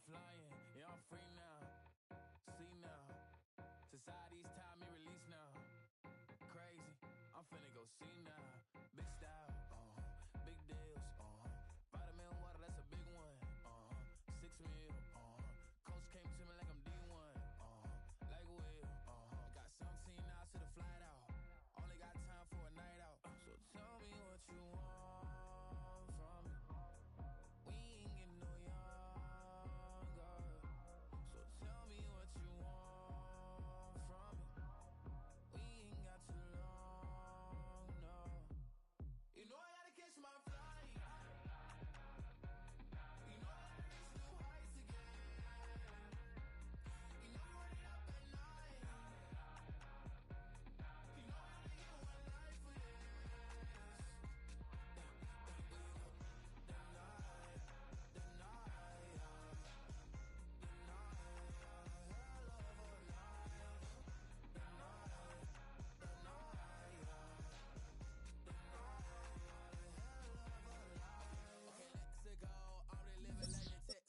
flying, yeah, I'm free now. See now, society's time me release now. Crazy, I'm finna go see now. Big style, big deals, vitamin water, that's a big one. 6 mil, coach came to me like I'm D1, like Will, got 17 hours to the flight out. Only got time for a night out. So tell me what you want from me. We ain't getting no younger. So tell me what you want from me. We ain't got too long, no. You know I gotta catch my flight. You know I gotta reach new heights again. You know I'm running up at night. You know I only get one life for this.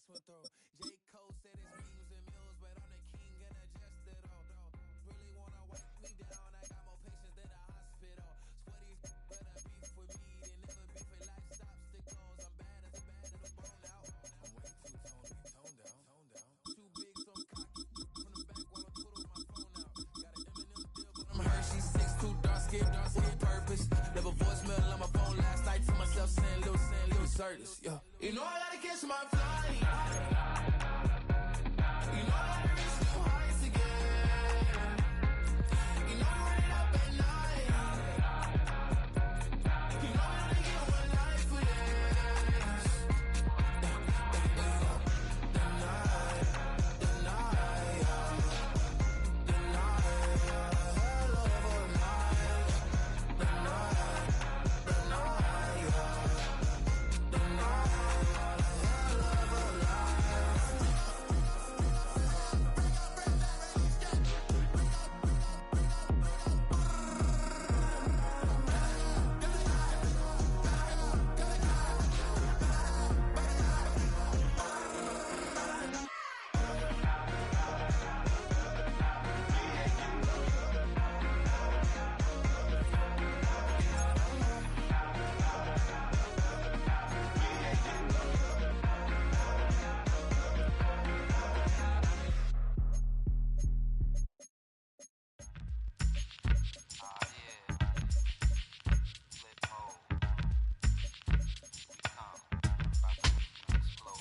Went through. J. Cole said his memes and mills, but I'm the king and adjusted all. Really wanna wipe me down. I got more patience than a hospital. Sweaty better beef with me than never beef with life's obstacles. I'm bad as a bone out. I'm way too toned down. Too big, so I'm cocky from the back while I put on my phone out. Got an Eminem deal, but I'm Hershey 6'2", dark skin with a purpose. Never voicemail on my phone last night to myself saying little Curtis, yeah. You know I gotta catch my flight. You know I gotta reach new heights again. You know I'm running up at night. You know I only get one life for this. The night, hell of a night. The night.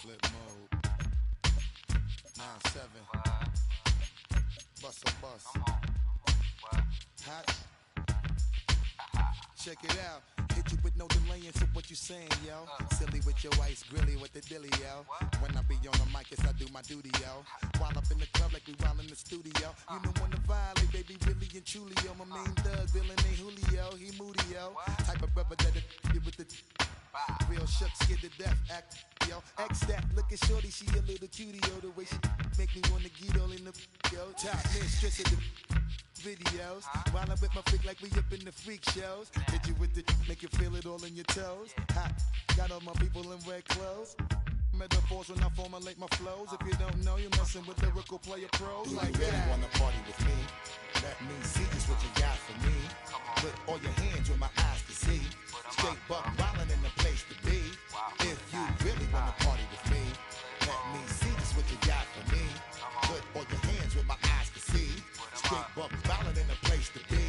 Flip mode. 9-7. Bust a bus. Hot. Check it out. Hit you with no delaying, so what you saying, yo? Silly with your ice, grilly with the dilly, yo. When I be on the mic, yes, I do my duty, yo. While up in the club like we while in the studio. You know when to violate, baby, really and truly, yo. My main thug, villain ain't Julio, he moody, yo. Type of brother that get with the real shook, scared to death, act, yo. X that, looking shorty, she a little cutie, yo. The way she make me wanna get all in the, yo. Top mistress of the videos. While I'm with my freak like we up in the freak shows. Hit you with the, make you feel it all in your toes. Hot, got all my people in red clothes. Metaphors when I formulate my flows. If you don't know, you're messing with lyrical player pros. Like you really wanna party with me? Let me see just what you got for me. Put all your hands where my eyes can see. Straight buck wildin' in the place to be. If you really wanna party with me, let me see just what you got for me. Put all your hands where my eyes can see. Straight buck wildin' in the place to be.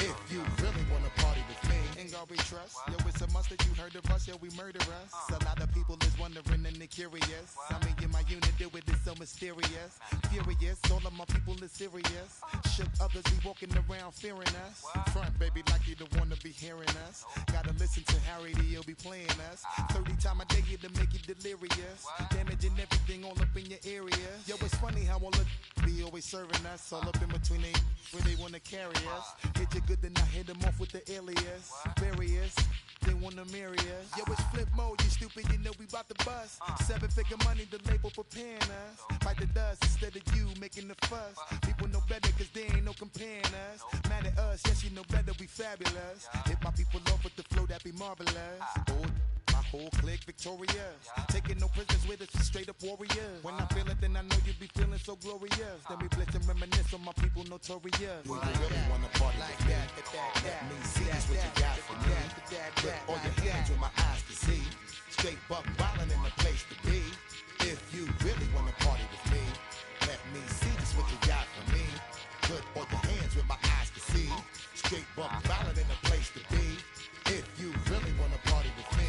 If you really wanna party with me, ain't gonna be trust. Yo, it's a must that you heard of us, yo, we murder us. A lot of people is wondering and they curious. I mean, in my unit, do it is so mysterious. Furious, all of my people is serious. Shook others be walking around fearing us. Front, baby, like you don't wanna be hearing us. Gotta listen to Harry, he'll be playing us. 30 times a day here to make you delirious. Damaging everything all up in your area. Yo, it's funny how all the be always serving us. All up in between they where they wanna carry us. Hit you good, then I hit them off with the alias. Various, they wanna marry us. Yo, it's flip mode, you stupid, you know we bout to bust. 7-figure money, the label preparing us. Bite the dust instead of you making the fuss. People know better cause they ain't no comparing us. Mad at us, yes you know better, we fabulous. Hit my people off with the flow, that be marvelous. Oh, my Full click victorious. Taking no prisoners with us, just straight up warriors. When I feel it, then I know you be feeling so glorious. Then we blitz and reminisce on my people notorious. Do you really wanna party like that? Let me see just what you got for me. Put all your hands with my eyes to see. Straight buck violent in the place to be. If you really wanna party with me, let me see just what you got for me. Put all your hands with my eyes to see. Straight buck violent in the place to be. If you really wanna party with me.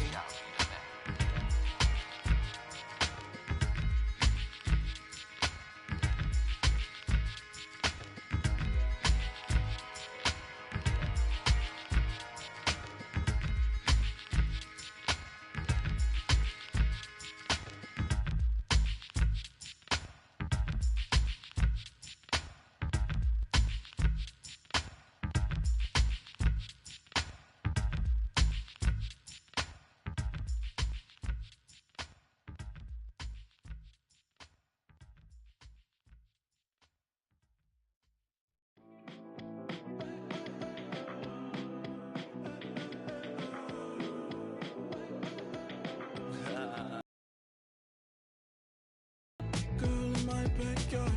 Backyard.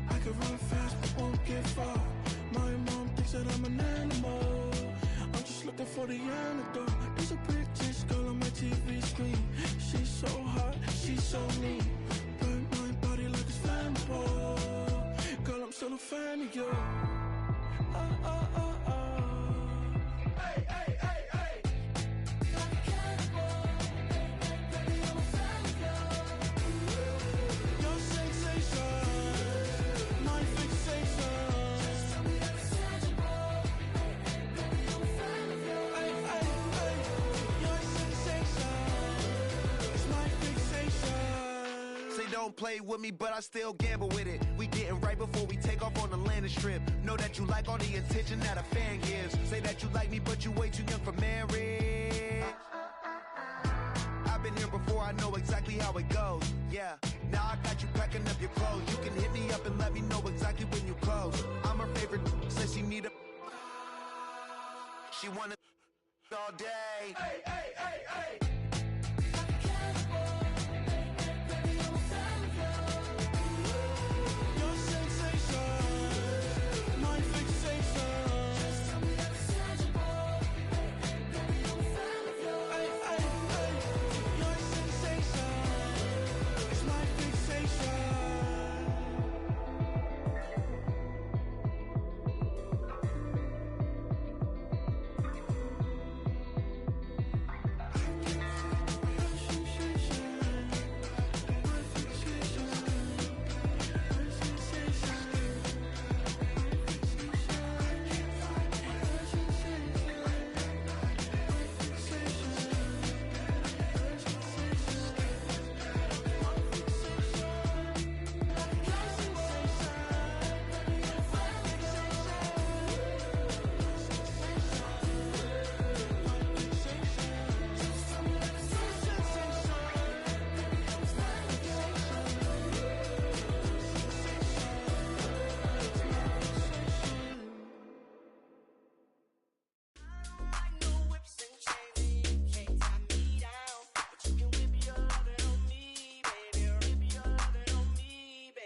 I can run fast but won't get far. My mom thinks that I'm an animal. I'm just looking for the antidote. There's a prettiest girl on my TV screen. She's so hot, she's so neat. Burn my body like it's flammable. Girl, I'm still a fan of you. Hey, hey, hey, hey. Like a cannibal. Baby, I'm a fan of you. Your sensation, my fixation. Just tell me that it's tangible. Baby, I'm a fan of you. Hey, hey, hey. Your sensation is my fixation. Say don't play with me, but I still gamble with it. We getting right before we take off on the landing strip. Know that you like all the attention that a fan gives. Say that you like me, but you way too young for marriage. I've been here before, I know exactly how it goes. Yeah, now I got you packing up your clothes. You can hit me up and let me know exactly when you close. I'm her favorite, says she need a. She wanna all day. Hey, hey, hey, hey. Like a cannibal. Baby, I'm a fan of you. Your sensation, my fixation. Just tell me that it's tangible. Baby, I'm a fan of you. Hey, hey, hey. Your sensation is my fixation.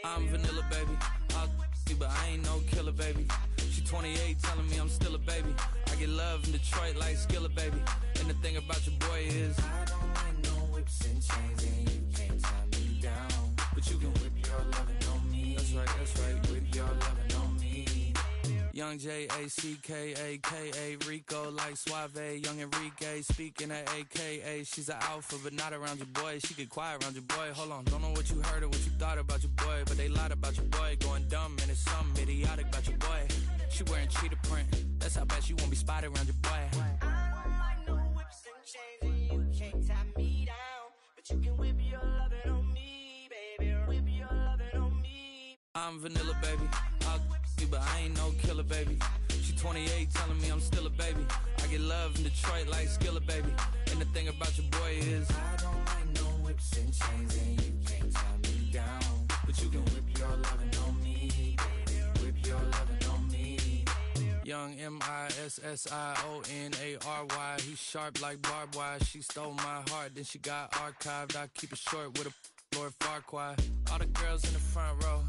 I'm vanilla, baby. I'll you, but I ain't no killer, baby. She 28, telling me I'm still a baby. I get love in Detroit like Skilla, baby. And the thing about your boy is I don't like no whips and chains, and you can't tie me down. But you can whip your lovin' on me. That's right, whip your lovin' on me. Young J-A-C-K-A-K-A, Rico like Suave, young Enrique, speaking at AKA. She's an alpha, but not around your boy. She get quiet around your boy. Hold on, don't know what you heard or what you thought about your boy, but they lied about your boy. Going dumb, and it's something idiotic about your boy. She wearing cheetah print, that's how bad she won't be spotted around your boy. I don't like no whips and chains, and you can't tie me down. But you can whip your lovin' on me, baby. Whip your lovin' on me. I'm vanilla, baby. I'll you, but I ain't no killer, baby. She 28, telling me I'm still a baby. I get love in Detroit like Skilla, baby. And the thing about your boy is I don't like no whips and chains, and you can't tie me down. But you can whip your lovin' on me, baby. Whip your lovin' on me. Young MISSIONARY. He's sharp like barbed wire. She stole my heart, then she got archived. I keep it short with a Lord Farquaad. All the girls in the front row.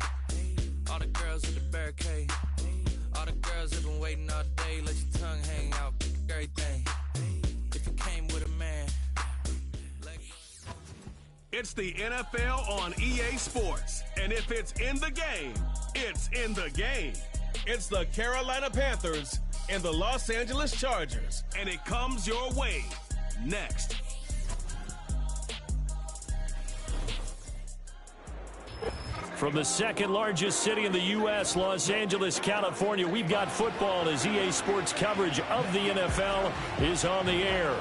All the girls in the barricade. All the girls have been waiting all day. Let your tongue hang out. Everything. If you came with a man. It's the NFL on EA Sports. And if it's in the game, it's in the game. It's the Carolina Panthers and the Los Angeles Chargers. And it comes your way next. From the second largest city in the U.S., Los Angeles, California, we've got football as EA Sports coverage of the NFL is on the air.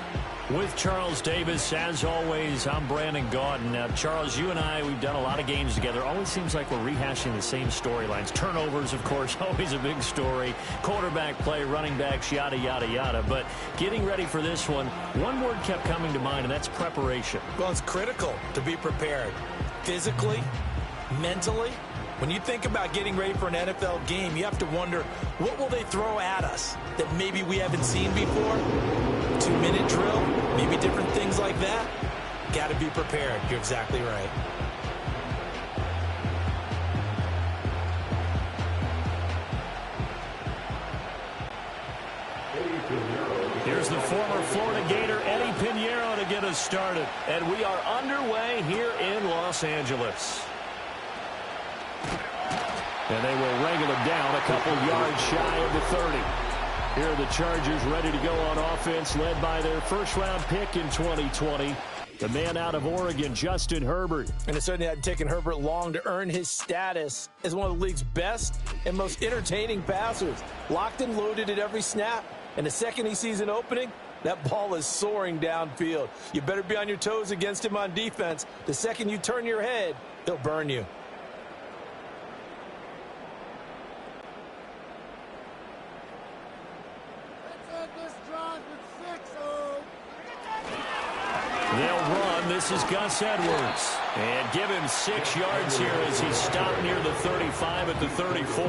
With Charles Davis, as always, I'm Brandon Gaudin. Now, Charles, you and I, we've done a lot of games together. Always seems like we're rehashing the same storylines. Turnovers, of course, always a big story. Quarterback play, running backs, yada, yada, yada. But getting ready for this one word kept coming to mind, and that's preparation. Well, it's critical to be prepared physically, mentally. When you think about getting ready for an NFL game, you have to wonder, what will they throw at us that maybe we haven't seen before? 2-minute drill, maybe different things like that. Got to be prepared. You're exactly right. Here's the former Florida Gator, Eddie Pinheiro, to get us started. And we are underway here in Los Angeles. And they will wrangle him down a couple yards shy of the 30. Here are the Chargers ready to go on offense, led by their first-round pick in 2020, the man out of Oregon, Justin Herbert. And it certainly hadn't taken Herbert long to earn his status as one of the league's best and most entertaining passers. Locked and loaded at every snap. And the second he sees an opening, that ball is soaring downfield. You better be on your toes against him on defense. The second you turn your head, he'll burn you. They'll run. This is Gus Edwards. And give him 6 yards here as he stopped near the 35 at the 34.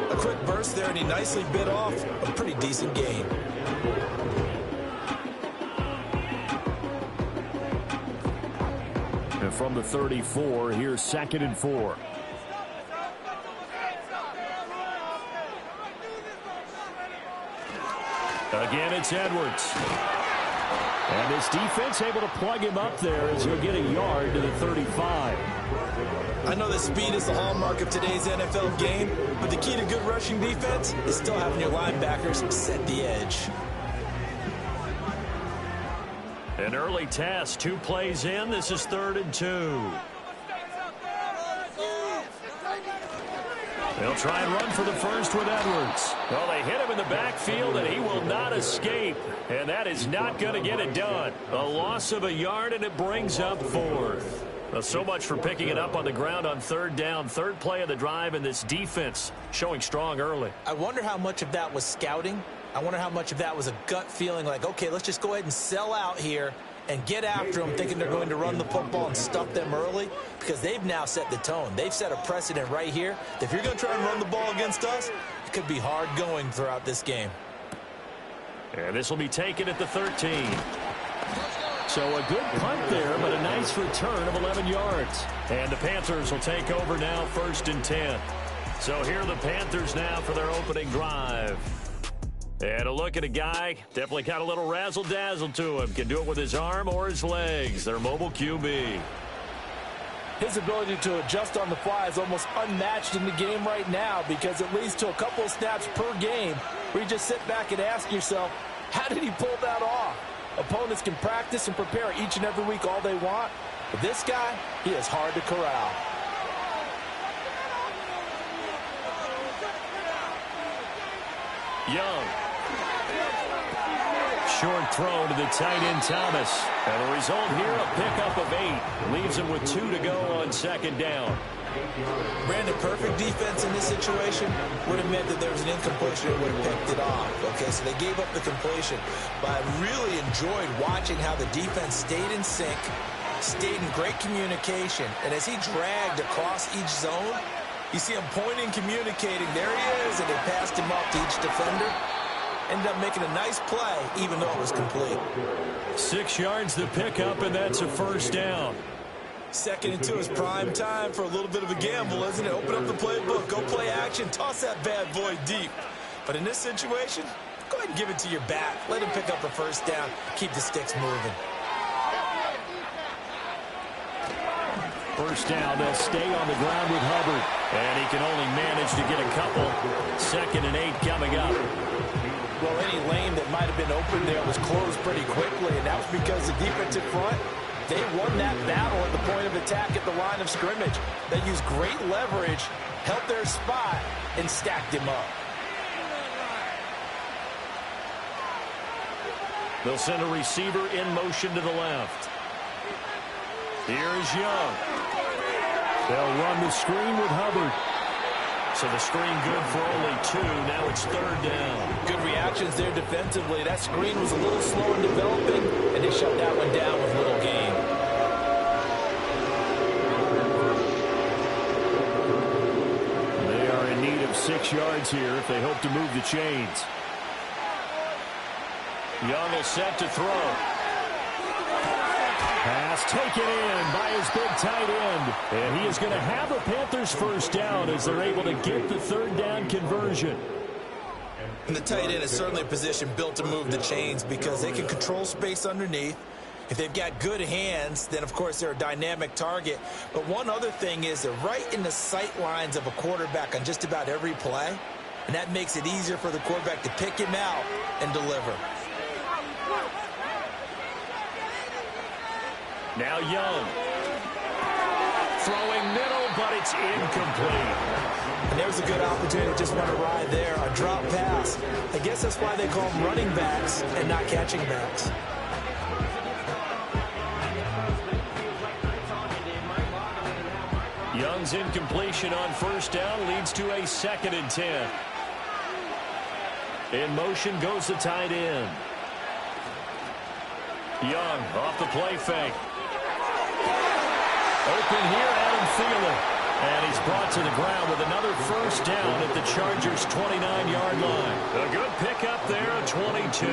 A quick burst there, and he nicely bit off a pretty decent gain. And from the 34, here's 2nd and 4. Again, it's Edwards. And this defense able to plug him up there as he'll get a yard to the 35. I know that speed is the hallmark of today's NFL game, but the key to good rushing defense is still having your linebackers set the edge. An early test, 2 plays in. This is 3rd and 2. They'll try and run for the first with Edwards. Well, they hit him in the backfield, and he will not escape. And that is not going to get it done. A loss of a yard, and it brings up 4th. Well, so much for picking it up on the ground on 3rd down. 3rd play of the drive, and this defense showing strong early. I wonder how much of that was scouting. I wonder how much of that was a gut feeling like, okay, let's just go ahead and sell out here and get after them, thinking they're going to run the football and stuff them early, because they've now set the tone. They've set a precedent right here that if you're going to try and run the ball against us, it could be hard going throughout this game. And this will be taken at the 13. So a good punt there, but a nice return of 11 yards. And the Panthers will take over now, 1st and 10. So here are the Panthers now for their opening drive. And a look at a guy, definitely got a little razzle-dazzle to him. Can do it with his arm or his legs. Their mobile QB. His ability to adjust on the fly is almost unmatched in the game right now, because it leads to a couple of snaps per game where you just sit back and ask yourself, how did he pull that off? Opponents can practice and prepare each and every week all they want, but this guy, he is hard to corral. Young. Short throw to the tight end, Thomas. And the result here, a pickup of 8. Leaves him with 2 to go on 2nd down. Brandon, perfect defense in this situation would have meant that there was an incompletion and would have picked it off. Okay, so they gave up the completion. But I really enjoyed watching how the defense stayed in sync, stayed in great communication. And as he dragged across each zone, You see him pointing, communicating. There he is, and they passed him off to each defender. Ended up making a nice play, even though it was complete. 6 yards the pickup, and that's a first down. Second and 2 is prime time for a little bit of a gamble, isn't it? Open up the playbook, go play action, toss that bad boy deep. But in this situation, go ahead and give it to your back. Let him pick up a first down. Keep the sticks moving. First down, they'll stay on the ground with Hubbard. And he can only manage to get a couple. 2nd and 8 coming up. Well, any lane that might have been open there was closed pretty quickly, and that was because the defensive front, they won that battle at the point of attack at the line of scrimmage. They used great leverage, held their spot, and stacked him up. They'll send a receiver in motion to the left. Here's Young. They'll run the screen with Hubbard. So the screen good for only 2. Now it's 3rd down. Good reactions there defensively. That screen was a little slow in developing, and they shut that one down with little gain. They are in need of 6 yards here if they hope to move the chains. Young is set to throw. Pass taken in by his big tight end. And he is going to have a Panthers first down as they're able to get the 3rd down conversion. And the tight end is certainly a position built to move the chains because they can control space underneath. If they've got good hands, then, of course, they're a dynamic target. But one other thing is they're right in the sight lines of a quarterback on just about every play. And that makes it easier for the quarterback to pick him out and deliver. Now Young. Throwing middle, but it's incomplete. And there's a good opportunity to just run a ride there, a drop pass. I guess that's why they call them running backs and not catching backs. Young's incompletion on first down leads to a 2nd and 10. In motion goes the tight end. Young off the play fake. Open here, Adam Thielen. And he's brought to the ground with another first down at the Chargers' 29-yard line. A good pickup there, a 22.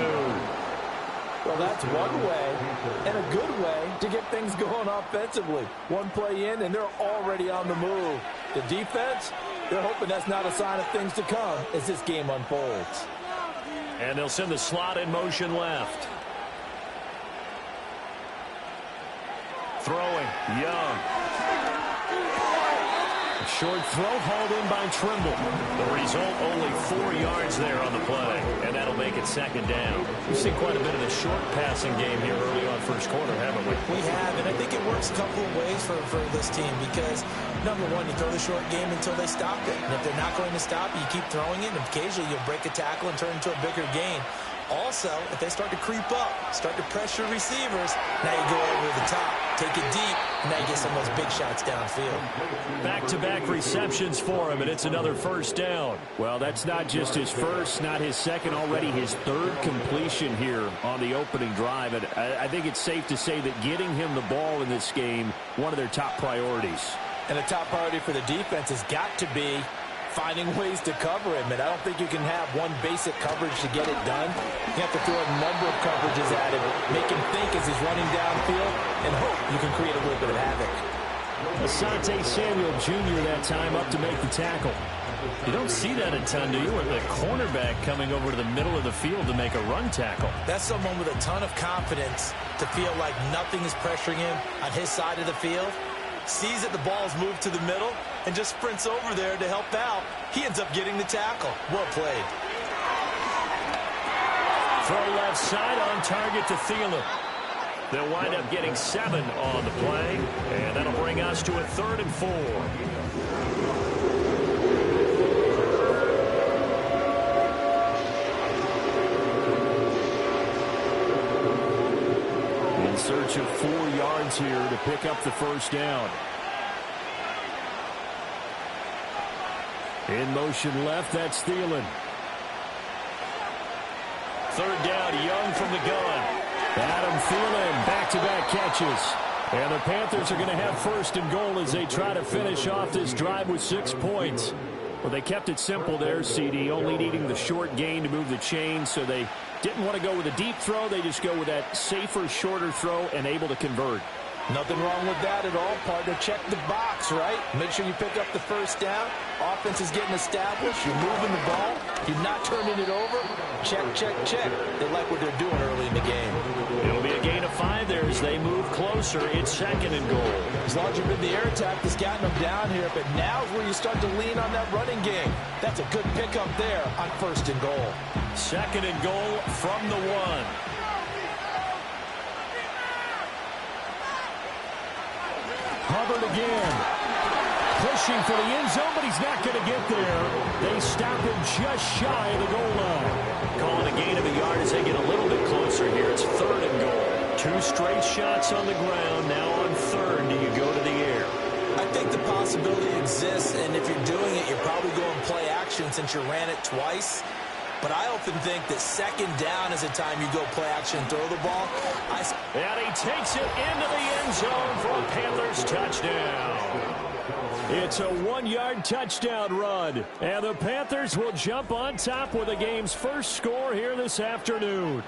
Well, that's one way and a good way to get things going offensively. One play in, and they're already on the move. The defense, they're hoping that's not a sign of things to come as this game unfolds. And they'll send the slot in motion left. Throwing, Young. A short throw hauled in by Trimble. The result, only 4 yards there on the play, and that'll make it 2nd down. We've seen quite a bit of the short passing game here early on first quarter, haven't we? We have, and I think it works a couple of ways for this team because, number one, you throw the short game until they stop it. And if they're not going to stop you, keep throwing it, and occasionally you'll break a tackle and turn into a bigger gain. Also, if they start to creep up, start to pressure receivers, now you go over the top, take it deep, and now you get some of those big shots downfield. Back-to-back receptions for him, and it's another first down. Well, that's not just his first, not his second, already his 3rd completion here on the opening drive. And I think it's safe to say that getting him the ball in this game, one of their top priorities. And the top priority for the defense has got to be finding ways to cover him, and I don't think you can have one basic coverage to get it done. You have to throw a number of coverages at him, make him think as he's running downfield, and hope you can create a little bit of havoc. Asante Samuel Jr. that time up to make the tackle. You don't see that a ton, do you? With a cornerback coming over to the middle of the field to make a run tackle. That's someone with a ton of confidence to feel like nothing is pressuring him on his side of the field. Sees that the ball's moved to the middle and just sprints over there to help out. He ends up getting the tackle. Well played. Throw left side on target to Thielen. They'll wind up getting 7 on the play, and that'll bring us to a 3rd and 4. In search of 4 yards here to pick up the first down. In motion left, that's Thielen. 3rd down, Young from the gun. Adam Thielen, back-to-back catches. And the Panthers are going to have first and goal as they try to finish off this drive with 6 points. Well, they kept it simple there, CD, only needing the short gain to move the chain, so they didn't want to go with a deep throw. They just go with that safer, shorter throw and able to convert. Nothing wrong with that at all, partner. Check the box, right? Make sure you pick up the first down. Offense is getting established. You're moving the ball. You're not turning it over. Check, check, check. They like what they're doing early in the game. It'll be a gain of 5 there as they move closer. It's second and goal. As long as you've been the air attack that's gotten them down here, but now's where you start to lean on that running game. That's a good pickup there on first and goal. Second and goal from the 1. Hubbard again. Pushing for the end zone, but he's not going to get there. They stop him just shy of the goal line. Calling a gain of a yard as they get a little bit closer here. It's third and goal. 2 straight shots on the ground. Now on third, do you go to the air? I think the possibility exists, and if you're doing it, you're probably going play action since you ran it twice. But I often think that second down is the time you go play action and throw the ball. And he takes it into the end zone for a Panthers touchdown. It's a 1-yard touchdown run. And the Panthers will jump on top with the game's first score here this afternoon.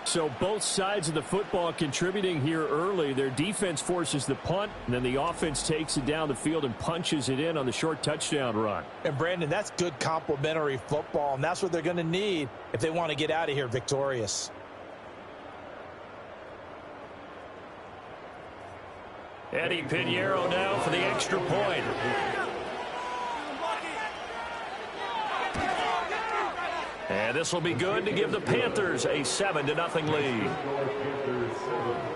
So both sides of the football contributing here early. Their defense forces the punt, and then the offense takes it down the field and punches it in on the short touchdown run. And, Brandon, that's good complementary football, and that's what they're going to need if they want to get out of here victorious. Eddie Pinheiro now for the extra point. And this will be good to give the Panthers a 7-0 lead.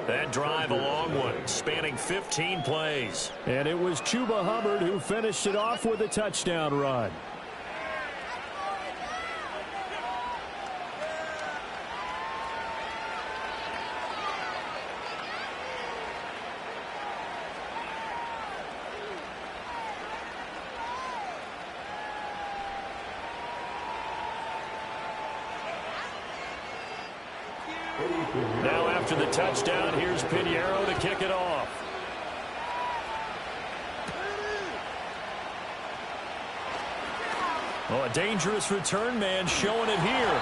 That drive, a long one, spanning 15 plays. And it was Chuba Hubbard who finished it off with a touchdown run. Now after the touchdown, here's Pinheiro to kick it off. Oh, a dangerous return man showing it here.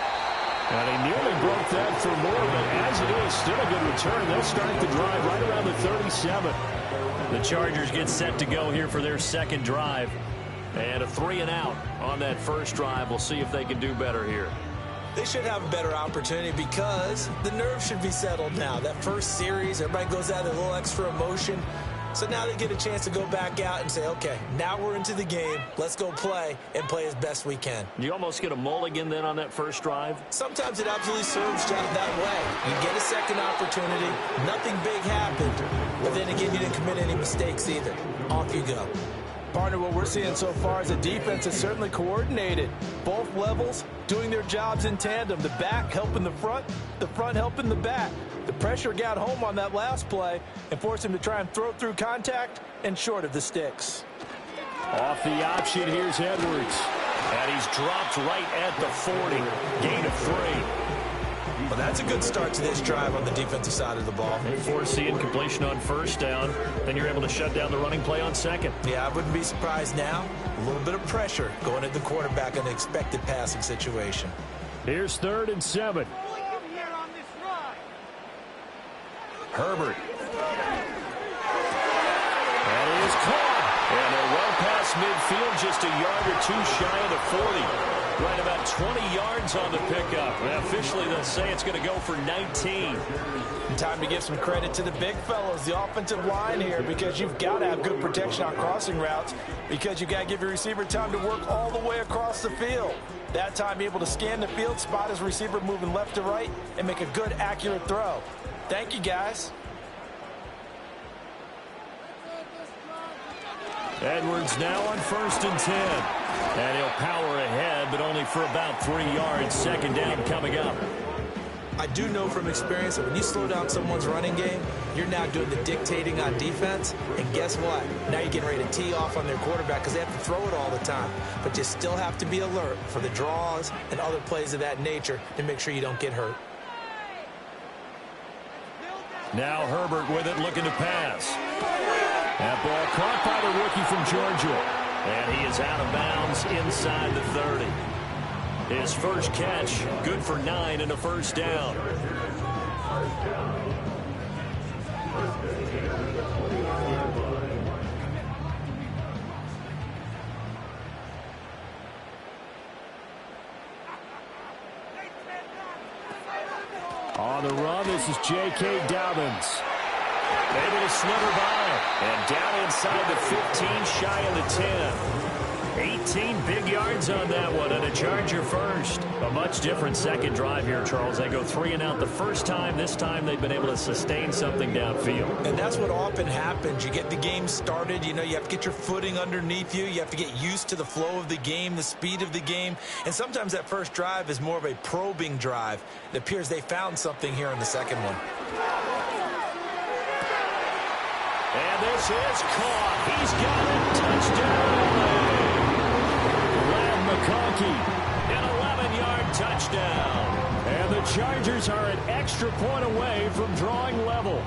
And he nearly broke that for more, but as it is, still a good return. They'll start the drive right around the 37. The Chargers get set to go here for their second drive. And a 3-and-out on that first drive. We'll see if they can do better here. They should have a better opportunity because the nerves should be settled now. That first series, everybody goes out with a little extra emotion. So now they get a chance to go back out and say, okay, now we're into the game. Let's go play and play as best we can. You almost get a mulligan then on that first drive? Sometimes it absolutely serves that way. You get a second opportunity. Nothing big happened. But then again, you didn't commit any mistakes either. Off you go. Partner, what we're seeing so far is a defense is certainly coordinated. Both levels doing their jobs in tandem. The back helping the front helping the back. The pressure got home on that last play and forced him to try and throw through contact and short of the sticks. Off the option, here's Edwards. And he's dropped right at the 40. Gain of 3. Well, that's a good start to this drive on the defensive side of the ball. They force the incompletion on first down. Then you're able to shut down the running play on second. Yeah, I wouldn't be surprised now. A little bit of pressure going at the quarterback in an expected passing situation. Here's 3rd and 7. Herbert. That is caught. And they're well past midfield, just a yard or 2 shy of the 40. Right about 20 yards on the pickup. And officially, they'll say it's going to go for 19. Time to give some credit to the big fellows, the offensive line here, because you've got to have good protection on crossing routes because you've got to give your receiver time to work all the way across the field. That time, be able to scan the field, spot his receiver moving left to right, and make a good, accurate throw. Thank you, guys. Edwards now on 1st and 10. And he'll power ahead, but only for about 3 yards. Second down coming up. I do know from experience that when you slow down someone's running game, you're now doing the dictating on defense. And guess what? Now you're getting ready to tee off on their quarterback because they have to throw it all the time. But you still have to be alert for the draws and other plays of that nature to make sure you don't get hurt. Now Herbert with it, looking to pass. That ball caught by the rookie from Georgia. And he is out of bounds inside the 30. His first catch, good for 9 and a first down. On the run, this is J.K. Dobbins. Able to slither by. And down inside the 15, shy of the 10. 18 big yards on that one, and a Charger first. A much different second drive here, Charles. They go 3 and out the first time. This time they've been able to sustain something downfield. And that's what often happens. You get the game started. You know, you have to get your footing underneath you. You have to get used to the flow of the game, the speed of the game. And sometimes that first drive is more of a probing drive. It appears they found something here in the second one. And this is caught. He's got it. Touchdown. McConkey, an 11-yard touchdown. And the Chargers are an extra point away from drawing level.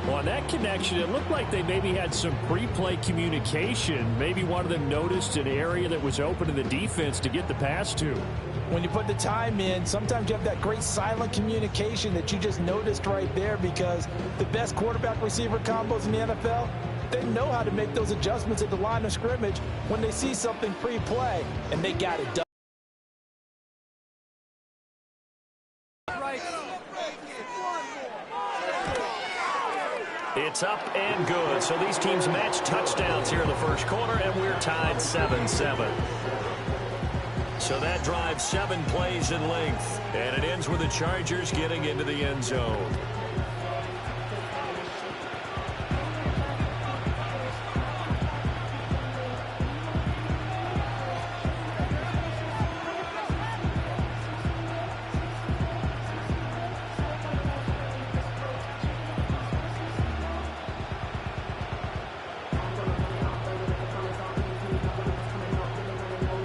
On that connection, it looked like they maybe had some pre-play communication. Maybe one of them noticed an area that was open to the defense to get the pass to. When you put the time in, sometimes you have that great silent communication that you just noticed right there, because the best quarterback-receiver combos in the NFL, they know how to make those adjustments at the line of scrimmage when they see something pre-play, and they got it done. It's up and good. So these teams match touchdowns here in the first quarter, and we're tied 7-7. So that drives 7 plays in length, and it ends with the Chargers getting into the end zone.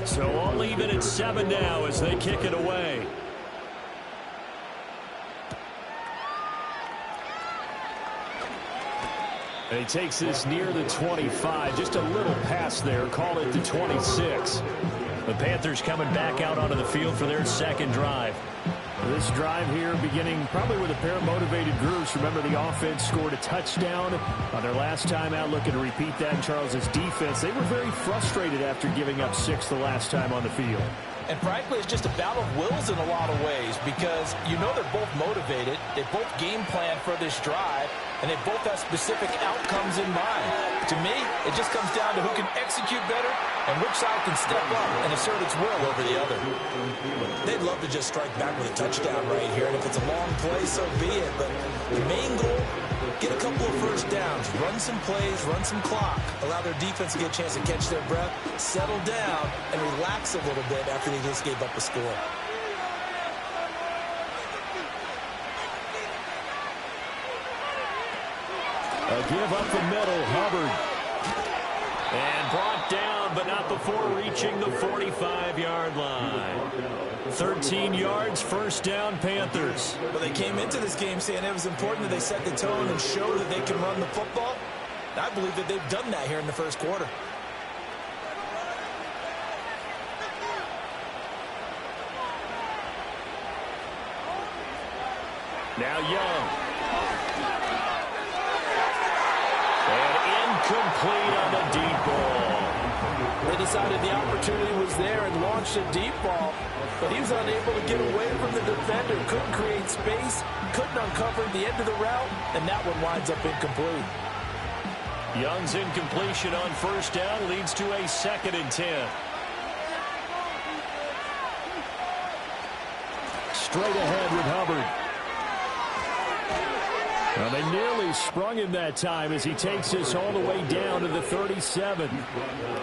So all even at 7 now as they kick it away. And he takes this near the 25. Just a little pass there. Call it the 26. The Panthers coming back out onto the field for their second drive. This drive here beginning probably with a pair of motivated groups. Remember, the offense scored a touchdown on their last time out, looking to repeat that in Charles's defense. They were very frustrated after giving up 6 the last time on the field. And frankly, it's just a battle of wills in a lot of ways, because you know they're both motivated. They both game plan for this drive, and they both have specific outcomes in mind. To me, it just comes down to who can execute better and which side can step up and assert its will over the other. They'd love to just strike back with a touchdown right here, and if it's a long play, so be it. But the main goal, get a couple of first downs, run some plays, run some clock, allow their defense to get a chance to catch their breath, settle down, and relax a little bit after they just gave up a score. A give up the middle, Hubbard. And brought down, but not before reaching the 45-yard line. 13 yards, first down, Panthers. Well, they came into this game saying it was important that they set the tone and show that they can run the football. I believe that they've done that here in the first quarter. Now Young. And incomplete on the deep ball. They decided the opportunity was there and launched a deep ball, but he was unable to get away from the defender, couldn't create space, couldn't uncover the end of the route, and that one winds up incomplete. Young's incompletion on first down leads to a 2nd and 10. Straight ahead with Hubbard. Well, they nearly sprung him that time as he takes this all the way down to the 37.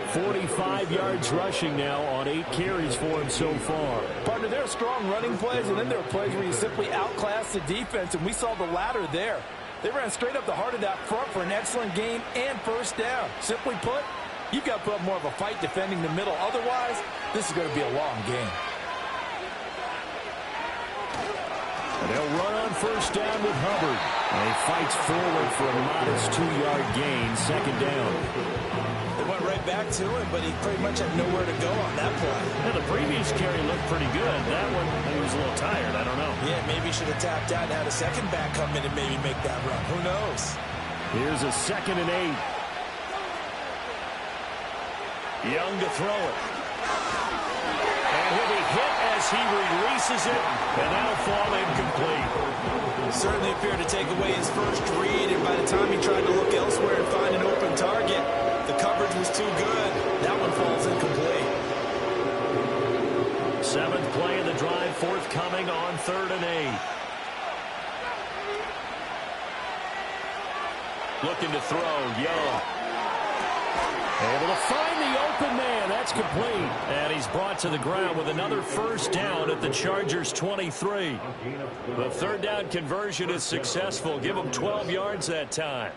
45 yards rushing now on 8 carries for him so far. Partner, there are strong running plays, and then there are plays where you simply outclass the defense, and we saw the latter there. They ran straight up the heart of that front for an excellent gain and first down. Simply put, you've got to put up more of a fight defending the middle. Otherwise, this is going to be a long game. And they'll run on first down with Hubbard. And he fights forward for a modest 2-yard gain, second down. They went right back to him, but he pretty much had nowhere to go on that play. Yeah, the previous carry looked pretty good. That one, he was a little tired. I don't know. Yeah, maybe he should have tapped out and had a second back come in and maybe make that run. Who knows? Here's a 2nd and 8. Young to throw it. And he'll be hit as he releases it, and that'll fall incomplete. Certainly appeared to take away his first read, and by the time he tried to look elsewhere and find an open target, the coverage was too good. That one falls incomplete. 7th play of the drive, forthcoming on 3rd and 8. Looking to throw, Young. Able to find the open man. That's complete. And he's brought to the ground with another first down at the Chargers' 23. The 3rd down conversion is successful. Give them 12 yards that time.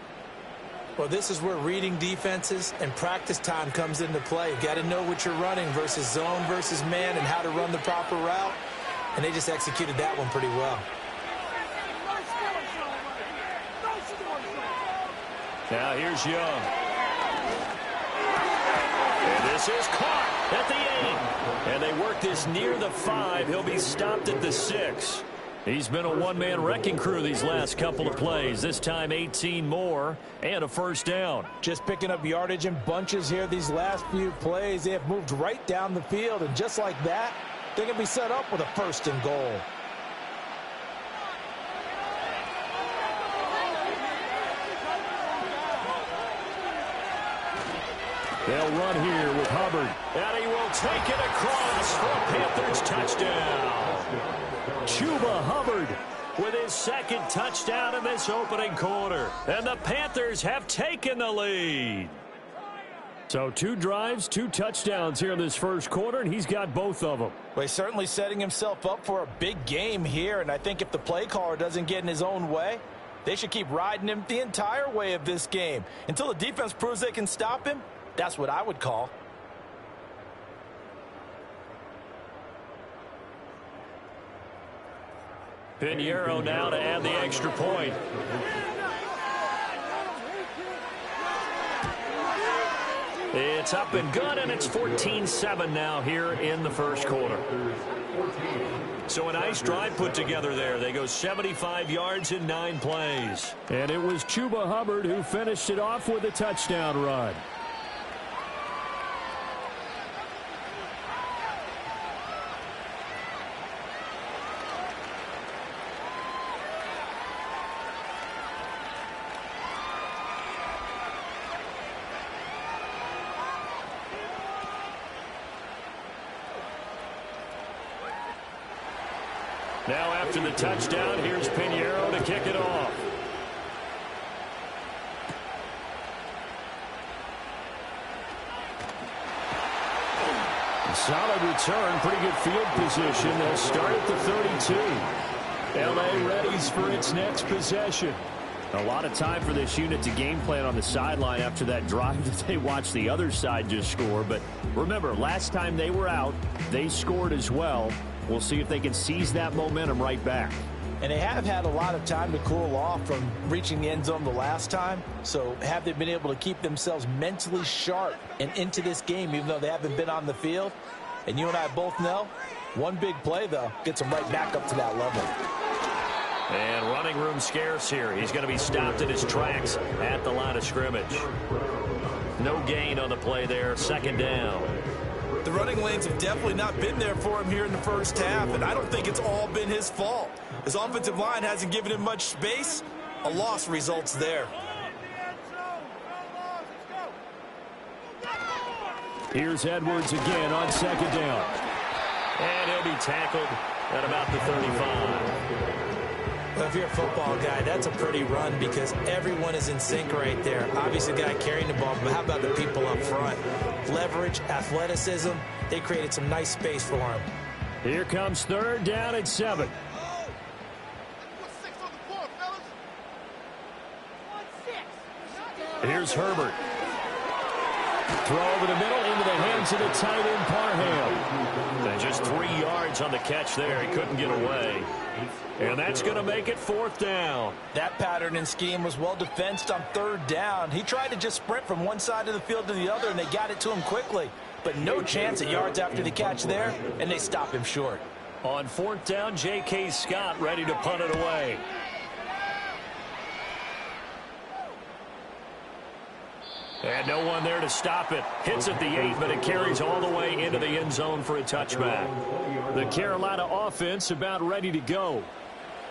Well, this is where reading defenses and practice time comes into play. You got to know what you're running versus zone versus man and how to run the proper route. And they just executed that one pretty well. Now here's Young. And this is caught at the 8. And they work this near the 5. He'll be stopped at the 6. He's been a one-man wrecking crew these last couple of plays. This time 18 more and a first down. Just picking up yardage in bunches here these last few plays. They have moved right down the field. And just like that, they're going to be set up with a 1st and goal. They'll run here with Hubbard. And he will take it across for a Panthers touchdown. Chuba Hubbard with his 2nd touchdown in this opening quarter. And the Panthers have taken the lead. So 2 drives, 2 touchdowns here in this first quarter, and he's got both of them. Well, he's certainly setting himself up for a big game here, and I think if the play caller doesn't get in his own way, they should keep riding him the entire way of this game. Until the defense proves they can stop him, that's what I would call. Pinheiro now to add the extra point. It's up and good, and it's 14-7 now here in the first quarter. So a nice drive put together there. They go 75 yards in 9 plays. And it was Chuba Hubbard who finished it off with a touchdown run. Now after the touchdown, here's Pinheiro to kick it off. Solid return, pretty good field position. They'll start at the 32. L.A. readies for its next possession. A lot of time for this unit to game plan on the sideline after that drive that they watched the other side just score. But remember, last time they were out, they scored as well. We'll see if they can seize that momentum right back. And they have had a lot of time to cool off from reaching the end zone the last time. So have they been able to keep themselves mentally sharp and into this game even though they haven't been on the field? And you and I both know, one big play, though, gets them right back up to that level. And running room scarce here. He's going to be stopped in his tracks at the line of scrimmage. No gain on the play there. 2nd down. The running lanes have definitely not been there for him here in the first half, and I don't think it's all been his fault. His offensive line hasn't given him much space. A loss results there. Here's Edwards again on 2nd down. And he'll be tackled at about the 35. Well, if you're a football guy, that's a pretty run because everyone is in sync right there. Obviously, the guy carrying the ball, but how about the people up front? Leverage, athleticism, they created some nice space for him. Here comes 3rd down and 7. Here's Herbert. Throw over the middle into the hands of the tight end, Parham. And just 3 yards on the catch there. He couldn't get away. And that's going to make it 4th down. That pattern and scheme was well defensed on 3rd down. He tried to just sprint from one side of the field to the other, and they got it to him quickly. But no chance at yards after the catch there, and they stop him short. On 4th down, J.K. Scott ready to punt it away. And no one there to stop it. Hits at the 8, but it carries all the way into the end zone for a touchback. The Carolina offense about ready to go.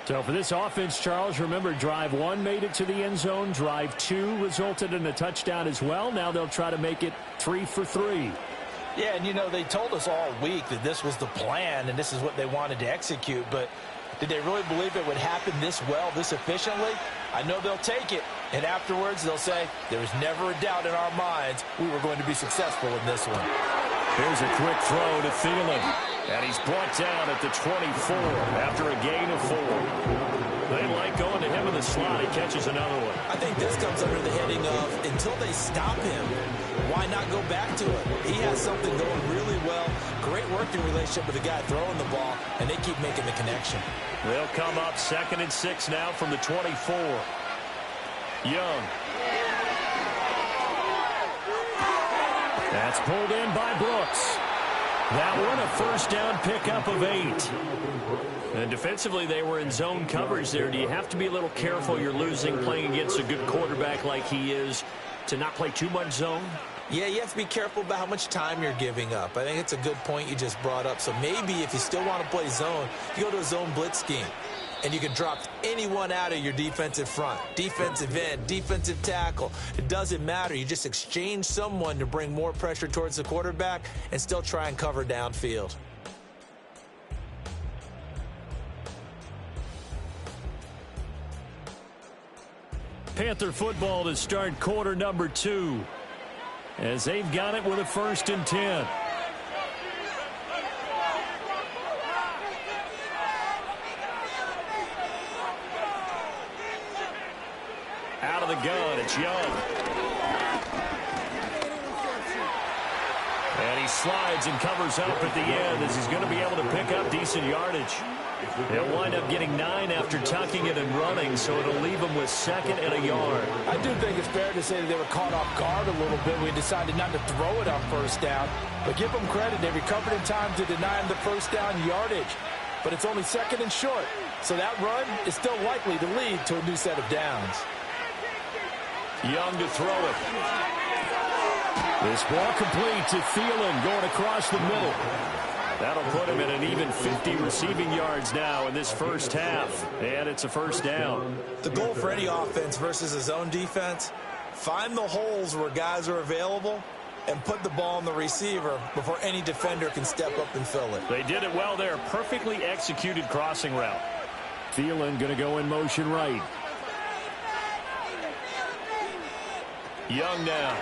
So for this offense, Charles, remember, drive 1 made it to the end zone. Drive 2 resulted in a touchdown as well. Now they'll try to make it 3 for 3. Yeah, and, you know, they told us all week that this was the plan and this is what they wanted to execute. But did they really believe it would happen this well, this efficiently? I know they'll take it. And afterwards, they'll say, there was never a doubt in our minds we were going to be successful in this one. Here's a quick throw to Thielen. And he's brought down at the 24 after a gain of 4. They like going to him in the slot. He catches another one. I think this comes under the heading of, until they stop him, why not go back to it? He has something going really well. Great working relationship with the guy throwing the ball, and they keep making the connection. They'll come up 2nd and 6 now from the 24. Young. That's pulled in by Brooks. That one a 1st down pickup of 8. And defensively, they were in zone coverage there. Do you have to be a little careful? You're losing playing against a good quarterback like he is to not play too much zone? Yeah, you have to be careful about how much time you're giving up. I think it's a good point you just brought up. So maybe if you still want to play zone, you go to a zone blitz scheme. And you can drop anyone out of your defensive front, defensive end, defensive tackle. It doesn't matter. You just exchange someone to bring more pressure towards the quarterback and still try and cover downfield. Panther football to start quarter number 2. As they've got it with a 1st and 10. Out of the gun, it's Young. And he slides and covers up at the end as he's going to be able to pick up decent yardage. They'll wind up getting 9 after tucking it and running, so it'll leave them with 2nd and a yard. I do think it's fair to say that they were caught off guard a little bit. We decided not to throw it on 1st down. But give them credit. They recovered in time to deny him the 1st down yardage. But it's only 2nd and short. So that run is still likely to lead to a new set of downs. Young to throw it. This ball complete to Thielen going across the middle. That'll put him at an even 50 receiving yards now in this 1st half. And it's a 1st down. The goal for any offense versus a zone defense, find the holes where guys are available and put the ball on the receiver before any defender can step up and fill it. They did it well there. Perfectly executed crossing route. Thielen going to go in motion right. Young now.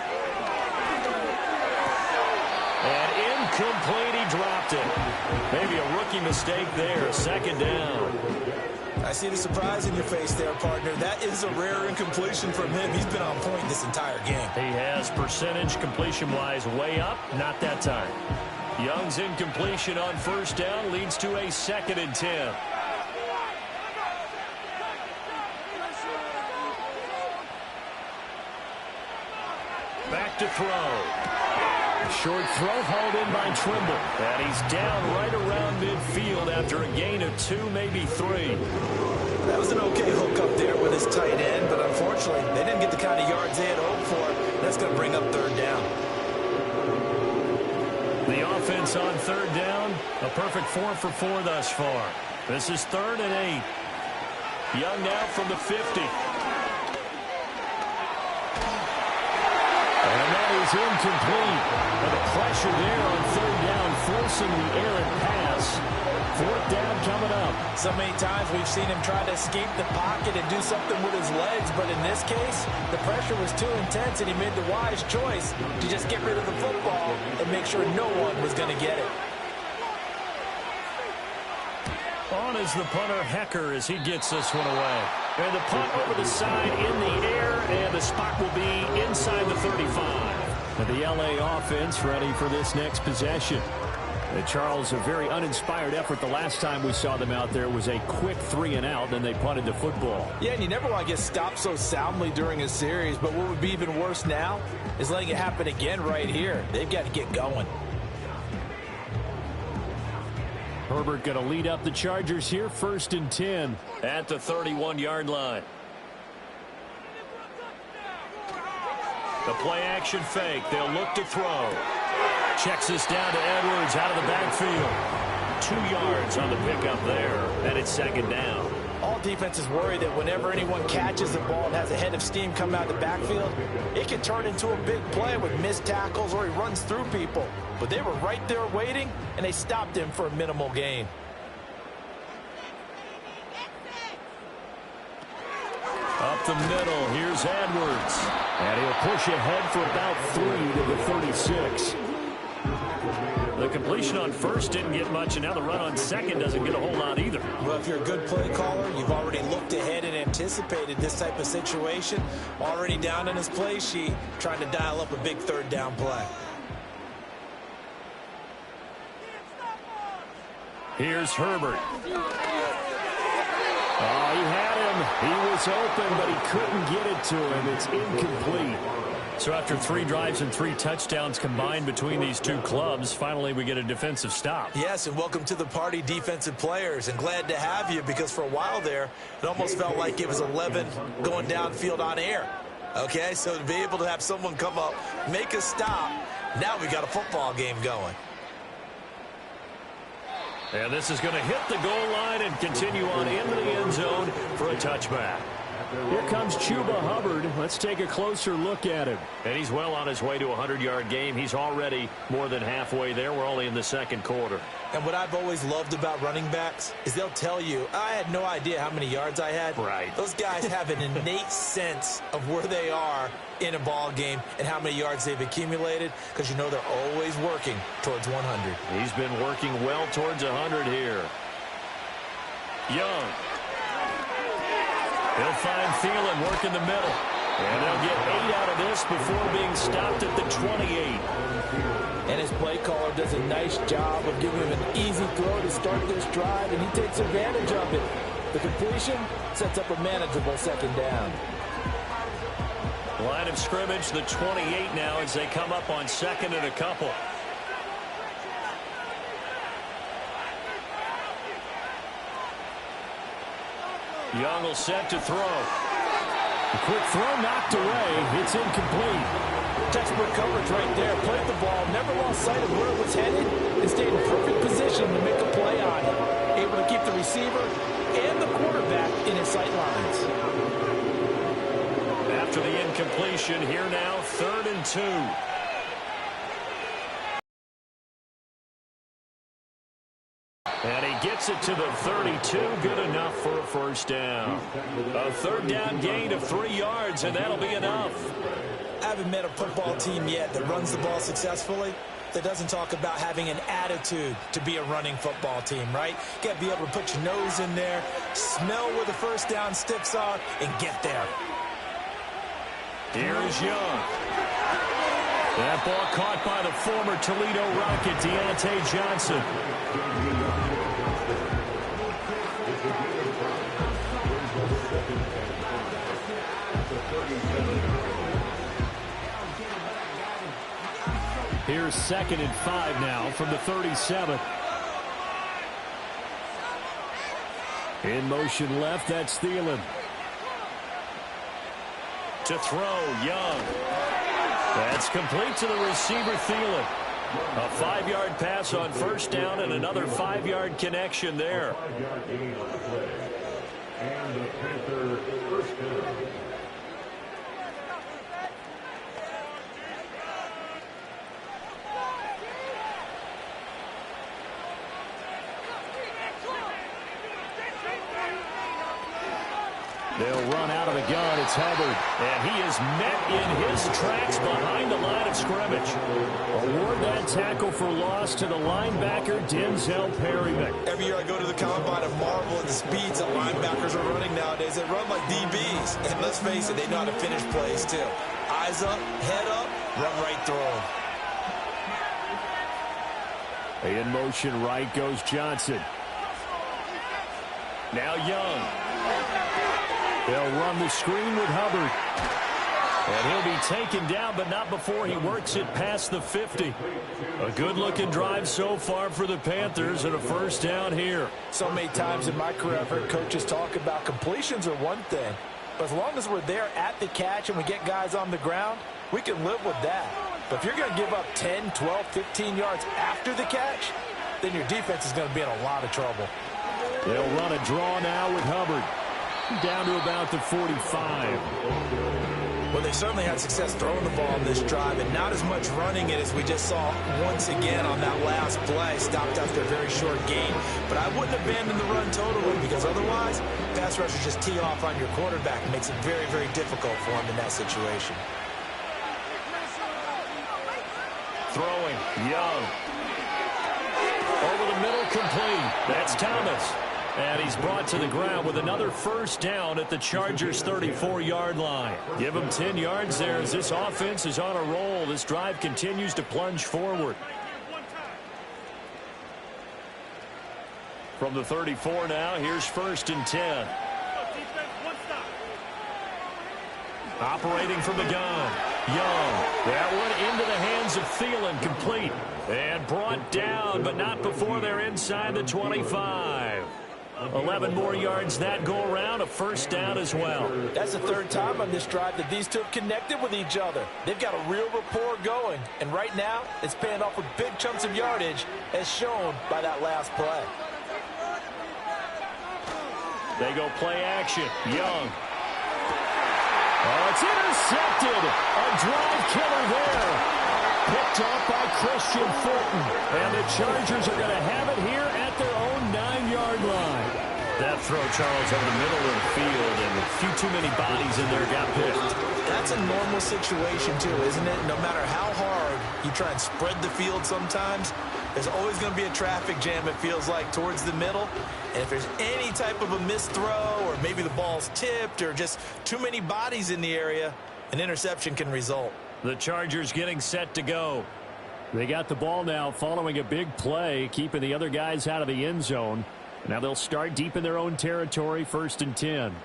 And incomplete, he dropped it. Maybe a rookie mistake there, 2nd down. I see the surprise in your face there, partner. That is a rare incompletion from him. He's been on point this entire game. He has percentage completion-wise way up, not that time. Young's incompletion on 1st down leads to a 2nd and 10. Back to throw. Short throw hauled in by Trimble. And he's down right around midfield after a gain of 2, maybe 3. That was an okay hook up there with his tight end, but unfortunately, they didn't get the kind of yards they had hoped for. That's going to bring up 3rd down. The offense on 3rd down, a perfect 4 for 4 thus far. This is 3rd and 8. Young now from the 50. And that is incomplete. And the pressure there on 3rd down, forcing the errant pass. 4th down coming up. So many times we've seen him try to escape the pocket and do something with his legs, but in this case, the pressure was too intense, and he made the wise choice to just get rid of the football and make sure no one was going to get it. On is the punter, Hecker, as he gets this one away. And the punt over the side in the air, and the spot will be inside the 35. The LA offense ready for this next possession. Charles, a very uninspired effort the last time we saw them out there. It was a quick 3-and-out, then they punted the football. Yeah, and you never want to get stopped so soundly during a series, but what would be even worse now is letting it happen again right here. They've got to get going. Herbert going to lead up the Chargers here, 1st and 10 at the 31-yard line. The play-action fake. They'll look to throw. Checks this down to Edwards out of the backfield. 2 yards on the pickup there, and it's 2nd down. All defenses worry that whenever anyone catches the ball and has a head of steam come out of the backfield, it can turn into a big play with missed tackles or he runs through people. But they were right there waiting, and they stopped him for a minimal gain. Up the middle, here's Edwards. And he'll push ahead for about 3 to the 36. The completion on first didn't get much, and now the run on second doesn't get a whole lot either. Well, if you're a good play caller, you've already looked ahead and anticipated this type of situation. Already down in his play sheet, trying to dial up a big 3rd down play. Here's Herbert. Oh, he had him. He was open, but he couldn't get it to him. It's incomplete. So after 3 drives and 3 touchdowns combined between these two clubs, finally we get a defensive stop. Yes, and welcome to the party, defensive players. And glad to have you, because for a while there, it almost felt like it was 11 going downfield on air. Okay, so to be able to have someone come up, make a stop, now we got a football game going. And this is going to hit the goal line and continue on into the end zone for a touchback. Here comes Chuba Hubbard. Let's take a closer look at him. And he's well on his way to a 100-yard game. He's already more than halfway there. We're only in the 2nd quarter. And what I've always loved about running backs is they'll tell you, I had no idea how many yards I had. Right. Those guys have an innate sense of where they are in a ball game and how many yards they've accumulated, because you know they're always working towards 100. He's been working well towards 100 here. Young. He'll find Thielen, work in the middle. And they'll get 8 out of this before being stopped at the 28. And his play caller does a nice job of giving him an easy throw to start this drive, and he takes advantage of it. The completion sets up a manageable 2nd down. Line of scrimmage, the 28 now as they come up on 2nd and a couple. Young will set to throw. A quick throw knocked away. It's incomplete. Textbook coverage right there. Played the ball, never lost sight of where it was headed, and stayed in perfect position to make a play on it. Able to keep the receiver and the quarterback in his sight lines. After the incompletion, here now, 3rd and 2. And he gets it to the 32. Good enough for a 1st down. A 3rd down gain of 3 yards, and that'll be enough. I haven't met a football team yet that runs the ball successfully that doesn't talk about having an attitude to be a running football team, right? You got to be able to put your nose in there, smell where the 1st down sticks are, and get there. Here is Young. That ball caught by the former Toledo Rocket, Deontay Johnson. Here's 2nd and 5 now from the 37. In motion left, that's Thielen. To throw, Young. That's complete to the receiver, Thielen. A 5-yard pass on 1st down and another 5-yard connection there. And the Panther 1st down. They'll run out of the gun. It's Hubbard. And he is met in his tracks behind the line of scrimmage. Award that tackle for loss to the linebacker, Denzel Perryman. Every year I go to the combine and marvel at the speeds that linebackers are running nowadays. They run like DBs. And let's face it, they know how to finish plays too. Eyes up, head up, Run right through him. In motion right goes Johnson. Now Young. They'll run the screen with Hubbard. And he'll be taken down, but not before he works it past the 50. A good-looking drive so far for the Panthers and a first down here. So many times in my career, I've heard coaches talk about completions are one thing. But as long as we're there at the catch and we get guys on the ground, we can live with that. But if you're going to give up 10, 12, 15 yards after the catch, then your defense is going to be in a lot of trouble. They'll run a draw now with Hubbard. Down to about the 45. Well, they certainly had success throwing the ball on this drive, and not as much running it as we just saw once again on that last play. Stopped after a very short gain. But I wouldn't abandon the run totally, because otherwise, pass rushers just tee off on your quarterback. It makes it very, very difficult for him in that situation. Throwing, Young. Over the middle, complete. That's Thomas. And he's brought to the ground with another first down at the Chargers' 34-yard line. Give him 10 yards there as this offense is on a roll. This drive continues to plunge forward. From the 34 now, here's 1st and 10. Operating from the gun. Young. That one into the hands of Thielen, complete. And brought down, but not before they're inside the 25. 11 more yards that go around, a first down as well. That's the third time on this drive that these two have connected with each other. They've got a real rapport going, and right now it's paying off with big chunks of yardage as shown by that last play. They go play action. Young. Oh, it's intercepted. A drive killer there. Picked off by Christian Fulton. And the Chargers are going to have it here at their own 9-yard line. That throw, Charles, over the middle of the field, and a few too many bodies in there got picked. That's a normal situation, too, isn't it? No matter how hard you try and spread the field sometimes, there's always going to be a traffic jam, it feels like, towards the middle. And if there's any type of a missed throw, or maybe the ball's tipped, or just too many bodies in the area, an interception can result. The Chargers getting set to go. They got the ball now following a big play, keeping the other guys out of the end zone. Now they'll start deep in their own territory, 1st and 10.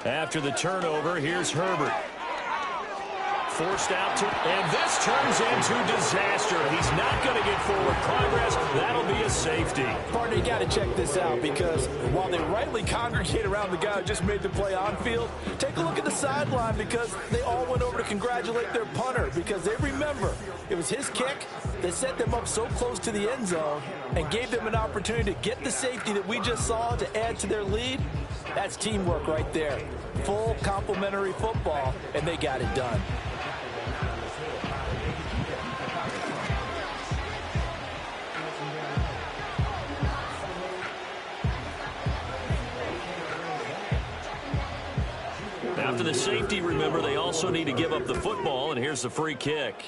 After the turnover, here's Herbert. Forced out to, and this turns into disaster. He's not going to get forward progress. That'll be a safety. Partner, you got to check this out, because while they rightly congregate around the guy who just made the play on field, take a look at the sideline, because they all went over to congratulate their punter, because they remember it was his kick that set them up so close to the end zone and gave them an opportunity to get the safety that we just saw to add to their lead. That's teamwork right there. Full complementary football, and they got it done. After the safety, remember, they also need to give up the football, and here's the free kick.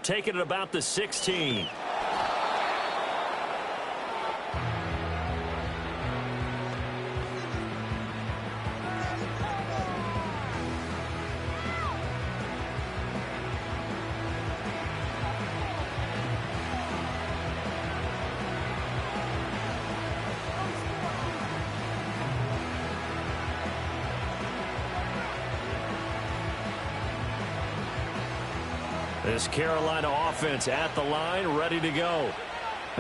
Taking it about the 16. This Carolina offense at the line, ready to go.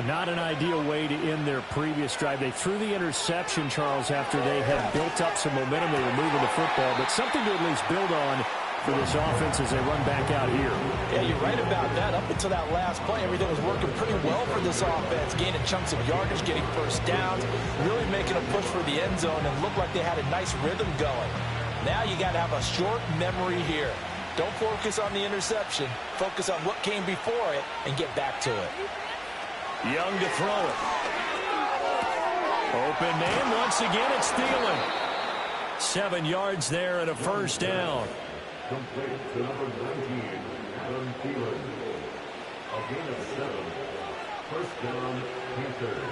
Not an ideal way to end their previous drive. They threw the interception, Charles, after they had built up some momentum. They were moving the football, but something to at least build on for this offense as they run back out here. Yeah, you're right about that. Up until that last play, everything was working pretty well for this offense, gaining chunks of yardage, getting first downs, really making a push for the end zone, and looked like they had a nice rhythm going. Now you got to have a short memory here. Don't focus on the interception. Focus on what came before it and get back to it. Young to throw it. Open man. Once again, it's Thielen. 7 yards there and a first down. Complete to number 19, Adam Thielen. A gain of 7. First down, Panthers.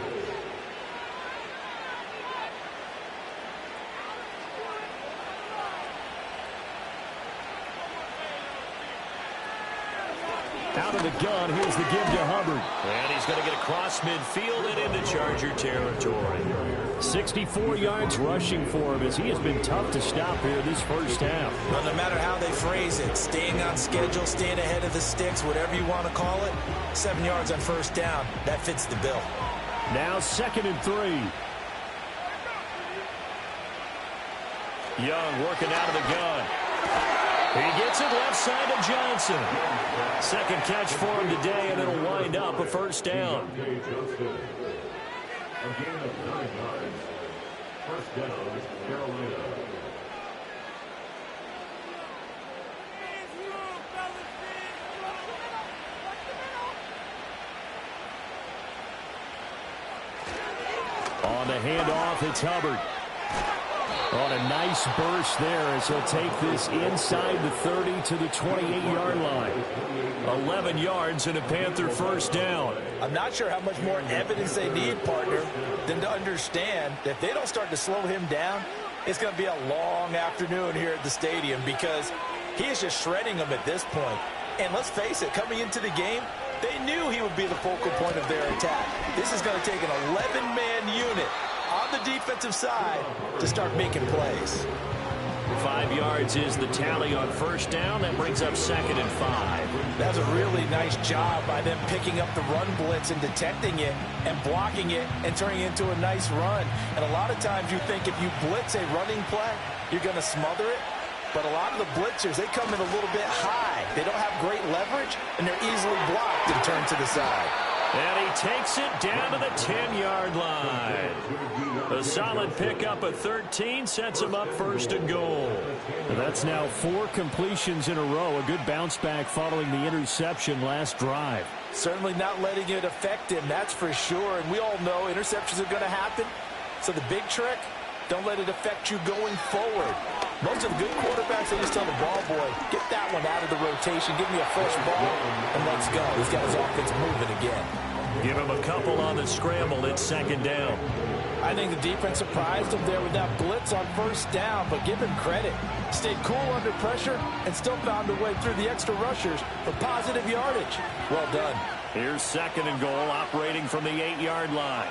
Out of the gun, here's the give to Hubbard. And he's going to get across midfield and into Charger territory. 64 yards rushing for him as he has been tough to stop here this first half. Well, no matter how they phrase it, staying on schedule, staying ahead of the sticks, whatever you want to call it, 7 yards on first down, that fits the bill. Now 2nd and 3. Young working out of the gun. He gets it left side to Johnson. Second catch for him today, and it'll wind up a first down. A gain of 9 yards. First down, Carolina. On the handoff, it's Hubbard. On a nice burst there as he'll take this inside the 30 to the 28-yard line. 11 yards and a Panther first down. I'm not sure how much more evidence they need, partner, than to understand that if they don't start to slow him down, it's going to be a long afternoon here at the stadium because he is just shredding them at this point. And let's face it, coming into the game, they knew he would be the focal point of their attack. This is going to take an 11-man unit on the defensive side to start making plays. 5 yards is the tally on first down. That brings up 2nd and 5. That's a really nice job by them picking up the run blitz and detecting it and blocking it and turning it into a nice run. And a lot of times you think if you blitz a running play, you're going to smother it. But a lot of the blitzers, they come in a little bit high. They don't have great leverage, and they're easily blocked and turned to the side. And he takes it down to the 10-yard line. A solid pickup of 13 sets him up first and goal. And that's now 4 completions in a row. A good bounce back following the interception last drive. Certainly not letting it affect him, that's for sure. And we all know interceptions are going to happen. So the big trick, don't let it affect you going forward. Most of the good quarterbacks, they just tell the ball boy, get that one out of the rotation, give me a fresh ball, and let's go. He's got his offense moving again. Give him a couple on the scramble at 2nd down. I think the defense surprised him there with that blitz on first down, but give him credit. Stayed cool under pressure and still found a way through the extra rushers for positive yardage. Well done. Here's 2nd and goal, operating from the 8-yard line.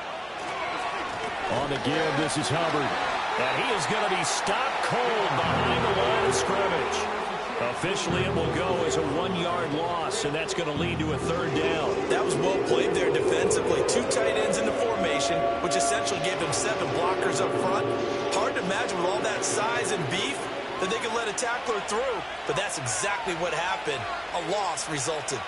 On the give, this is Hubbard. And he is going to be stopped cold behind the line of scrimmage. Officially, it will go as a 1-yard loss, and that's going to lead to a 3rd down. That was well played there defensively. 2 tight ends in the formation, which essentially gave them 7 blockers up front. Hard to imagine with all that size and beef that they could let a tackler through, but that's exactly what happened. A loss resulted.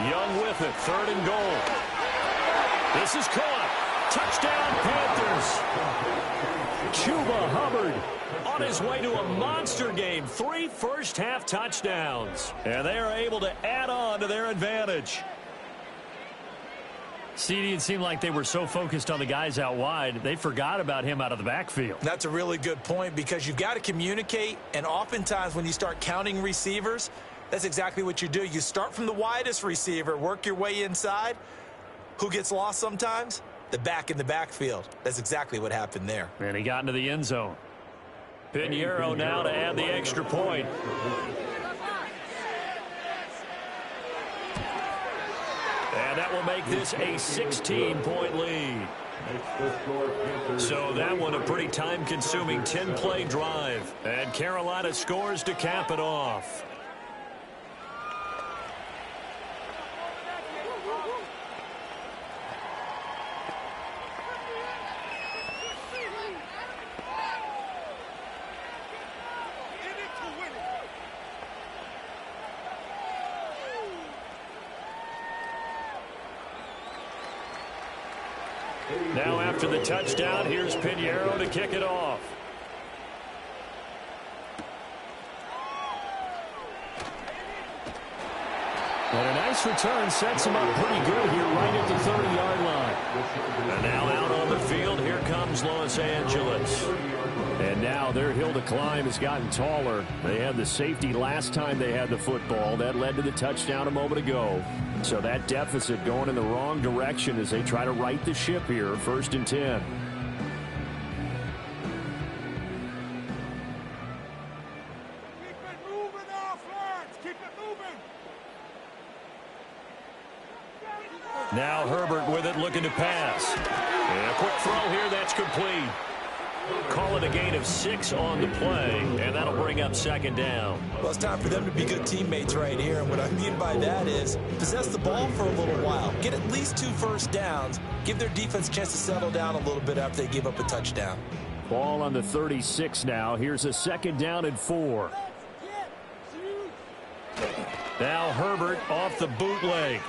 Young with it, 3rd and goal. This is caught. Touchdown, Panthers. Chuba Hubbard on his way to a monster game. 3 first-half touchdowns. And they are able to add on to their advantage. CD, it seemed like they were so focused on the guys out wide, they forgot about him out of the backfield. That's a really good point because you've got to communicate, and oftentimes when you start counting receivers, that's exactly what you do. You start from the widest receiver, work your way inside. Who gets lost sometimes? The back in the backfield. That's exactly what happened there. And he got into the end zone. Pinheiro now to add the extra point. And that will make this a 16-point lead. So that one a pretty time-consuming 10-play drive. And Carolina scores to cap it off. Now after the touchdown, here's Pinheiro to kick it off. And a nice return sets him up pretty good here right at the 30-yard line. And now out on the field, here comes Los Angeles. And now their hill to climb has gotten taller. They had the safety last time they had the football. That led to the touchdown a moment ago. So that deficit going in the wrong direction as they try to right the ship here. 1st and 10. Now Herbert with it, looking to pass. And a quick throw here, that's complete. Call it a gain of 6 on the play, and that'll bring up 2nd down. Well, it's time for them to be good teammates right here, and what I mean by that is possess the ball for a little while, get at least 2 first downs, give their defense a chance to settle down a little bit after they give up a touchdown. Ball on the 36 now. Here's a 2nd down and 4. Now Herbert off the bootleg.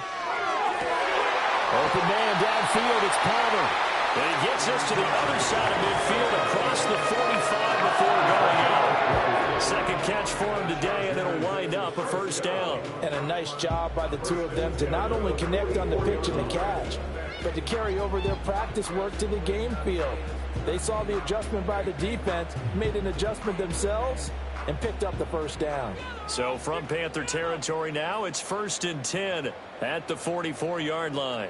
Open man downfield, it's Palmer. And he gets us to the other side of midfield across the 45 before going out. 2nd catch for him today, and it'll wind up a 1st down. And a nice job by the two of them to not only connect on the pitch and the catch, but to carry over their practice work to the game field. They saw the adjustment by the defense, made an adjustment themselves, and picked up the 1st down. So from Panther territory now, it's 1st and 10 at the 44-yard line.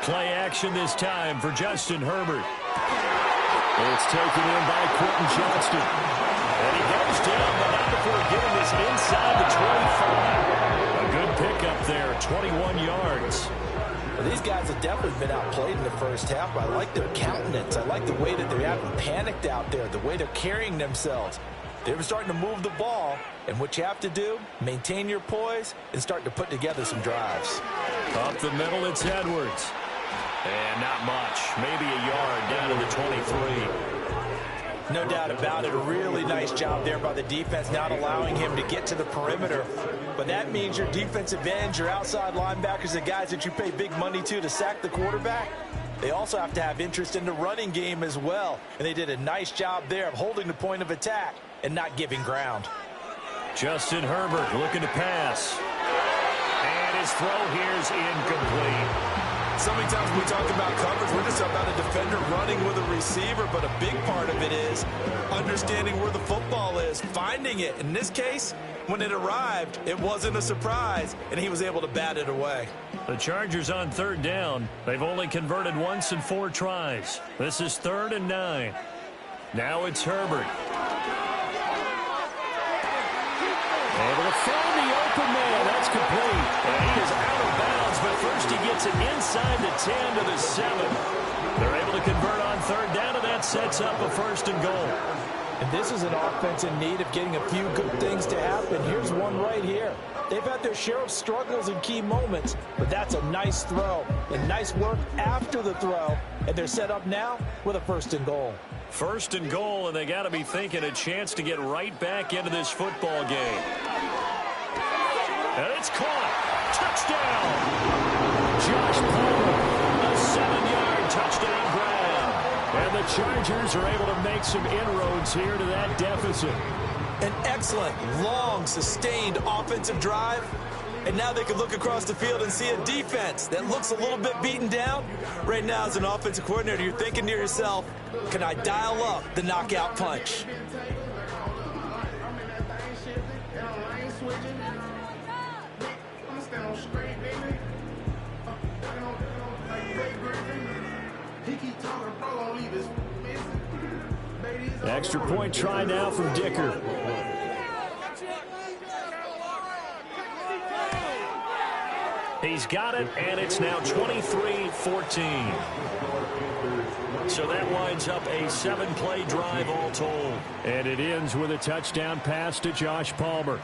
Play action this time for Justin Herbert. It's taken in by Quentin Johnston. And he goes down, but not before getting this inside the 25. A good pickup there, 21 yards. Well, these guys have definitely been outplayed in the first half. I like their countenance. I like the way that they haven't panicked out there, the way they're carrying themselves. They're starting to move the ball, and what you have to do, maintain your poise and start to put together some drives. Up the middle, it's Edwards. And not much, maybe a yard down to the 23. No doubt about it, a really nice job there by the defense, not allowing him to get to the perimeter. But that means your defensive ends, your outside linebackers, the guys that you pay big money to sack the quarterback, they also have to have interest in the running game as well. And they did a nice job there of holding the point of attack and not giving ground. Justin Herbert looking to pass. And his throw here is incomplete. So many times when we talk about coverage, we're just about a defender running with a receiver, but a big part of it is understanding where the football is, finding it. In this case, when it arrived, it wasn't a surprise, and he was able to bat it away. The Chargers on 3rd down. They've only converted once in 4 tries. This is 3rd and 9. Now it's Herbert. Able to find the open man. That's complete. And he is out of bounds, but first he gets it inside the 10 to the 7. They're able to convert on 3rd down, and that sets up a 1st and goal. And this is an offense in need of getting a few good things to happen. Here's one right here. They've had their share of struggles in key moments, but that's a nice throw and nice work after the throw. And they're set up now with a 1st and goal. 1st and goal, and they got to be thinking a chance to get right back into this football game. And it's caught. Touchdown. Josh Palmer, a 7-yard touchdown grab. And the Chargers are able to make some inroads here to that deficit. An excellent, long, sustained offensive drive. And now they can look across the field and see a defense that looks a little bit beaten down. Right now, as an offensive coordinator, you're thinking to yourself, can I dial up the knockout punch? Extra point try now from Dicker. He's got it, and it's now 23-14. So that winds up a 7-play drive all told. And it ends with a touchdown pass to Josh Palmer.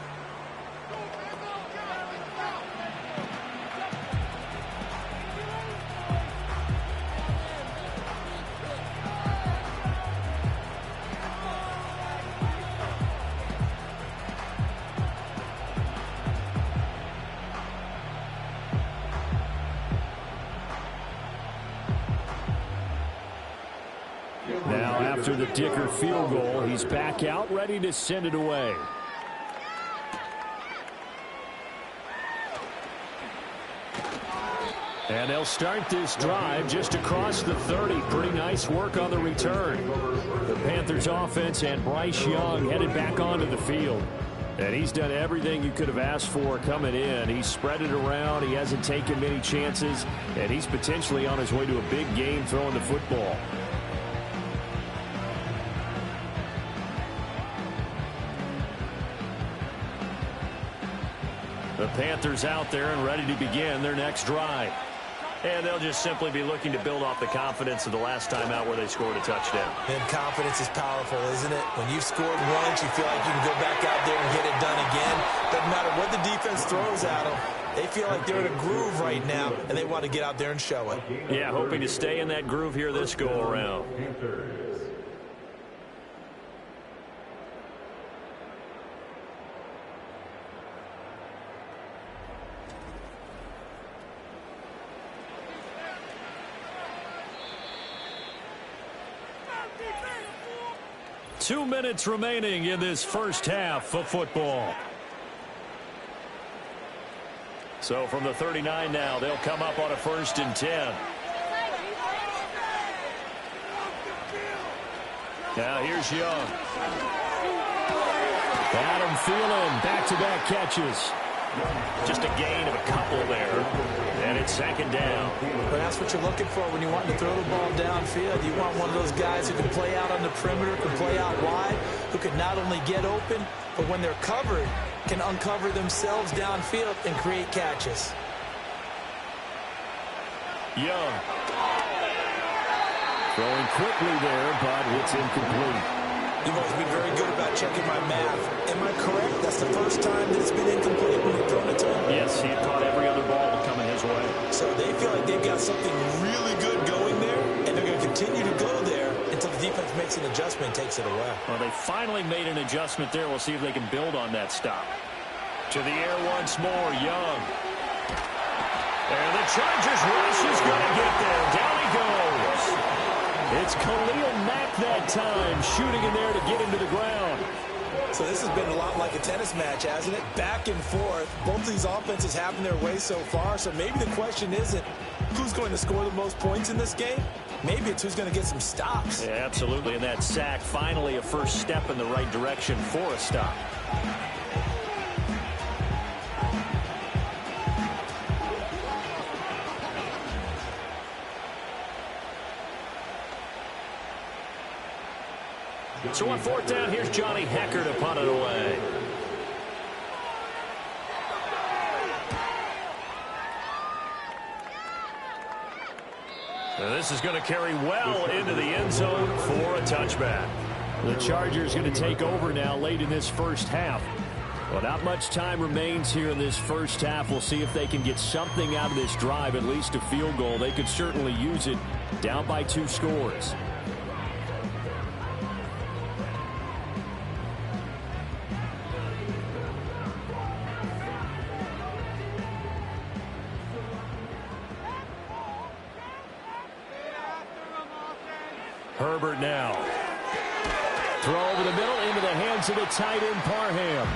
Now after the Dicker field goal, he's back out, ready to send it away. And they'll start this drive just across the 30. Pretty nice work on the return. The Panthers offense and Bryce Young headed back onto the field. And he's done everything you could have asked for coming in. He's spread it around. He hasn't taken many chances. And he's potentially on his way to a big game throwing the football. The Panthers out there and ready to begin their next drive. And they'll just simply be looking to build off the confidence of the last time out where they scored a touchdown. And confidence is powerful, isn't it? When you've scored once, you feel like you can go back out there and get it done again. Doesn't matter what the defense throws at them. They feel like they're in a groove right now, and they want to get out there and show it. Yeah, hoping to stay in that groove here this go-around. 2 minutes remaining in this first half of football. So from the 39 now, they'll come up on a 1st and 10. Now here's Young. Adam Thielen, back-to-back catches. Just a gain of a couple there. And it's 2nd down. But that's what you're looking for when you want to throw the ball downfield. You want one of those guys who can play out on the perimeter, can play out wide, who can not only get open, but when they're covered, can uncover themselves downfield and create catches. Young. Throwing quickly there, but it's incomplete. You've always been very good about checking my math. Am I correct? That's the first time that it's been incomplete when you've thrown it to him? Yes, he had caught every other ball coming his way. So they feel like they've got something really good going there, and they're going to continue to go there until the defense makes an adjustment and takes it away. Well, they finally made an adjustment there. We'll see if they can build on that stop. To the air once more, Young. And the Chargers rush is going to get there. Down he goes. It's Khalil Mack that time, shooting in there to get him to the ground. So this has been a lot like a tennis match, hasn't it? Back and forth. Both of these offenses having their way so far. So maybe the question isn't who's going to score the most points in this game. Maybe it's who's going to get some stops. Yeah, absolutely. And that sack, finally a first step in the right direction for a stop. So on 4th down, here's Johnny Hecker to punt it away. And this is going to carry well into the end zone for a touchback. The Chargers going to take over now late in this first half. Well, not much time remains here in this first half. We'll see if they can get something out of this drive, at least a field goal. They could certainly use it, down by 2 scores. Herbert now. Throw over the middle into the hands of the tight end, Parham.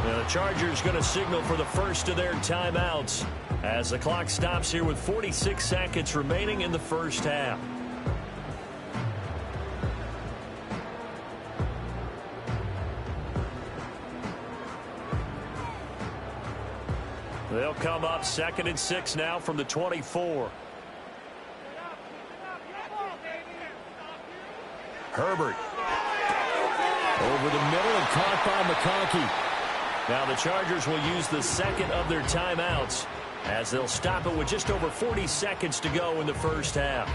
Now the Chargers going to signal for the first of their timeouts as the clock stops here with 46 seconds remaining in the first half. They'll come up 2nd and 6 now from the 24. Herbert. Over the middle and caught by McConkey. Now the Chargers will use the 2nd of their timeouts as they'll stop it with just over 40 seconds to go in the first half.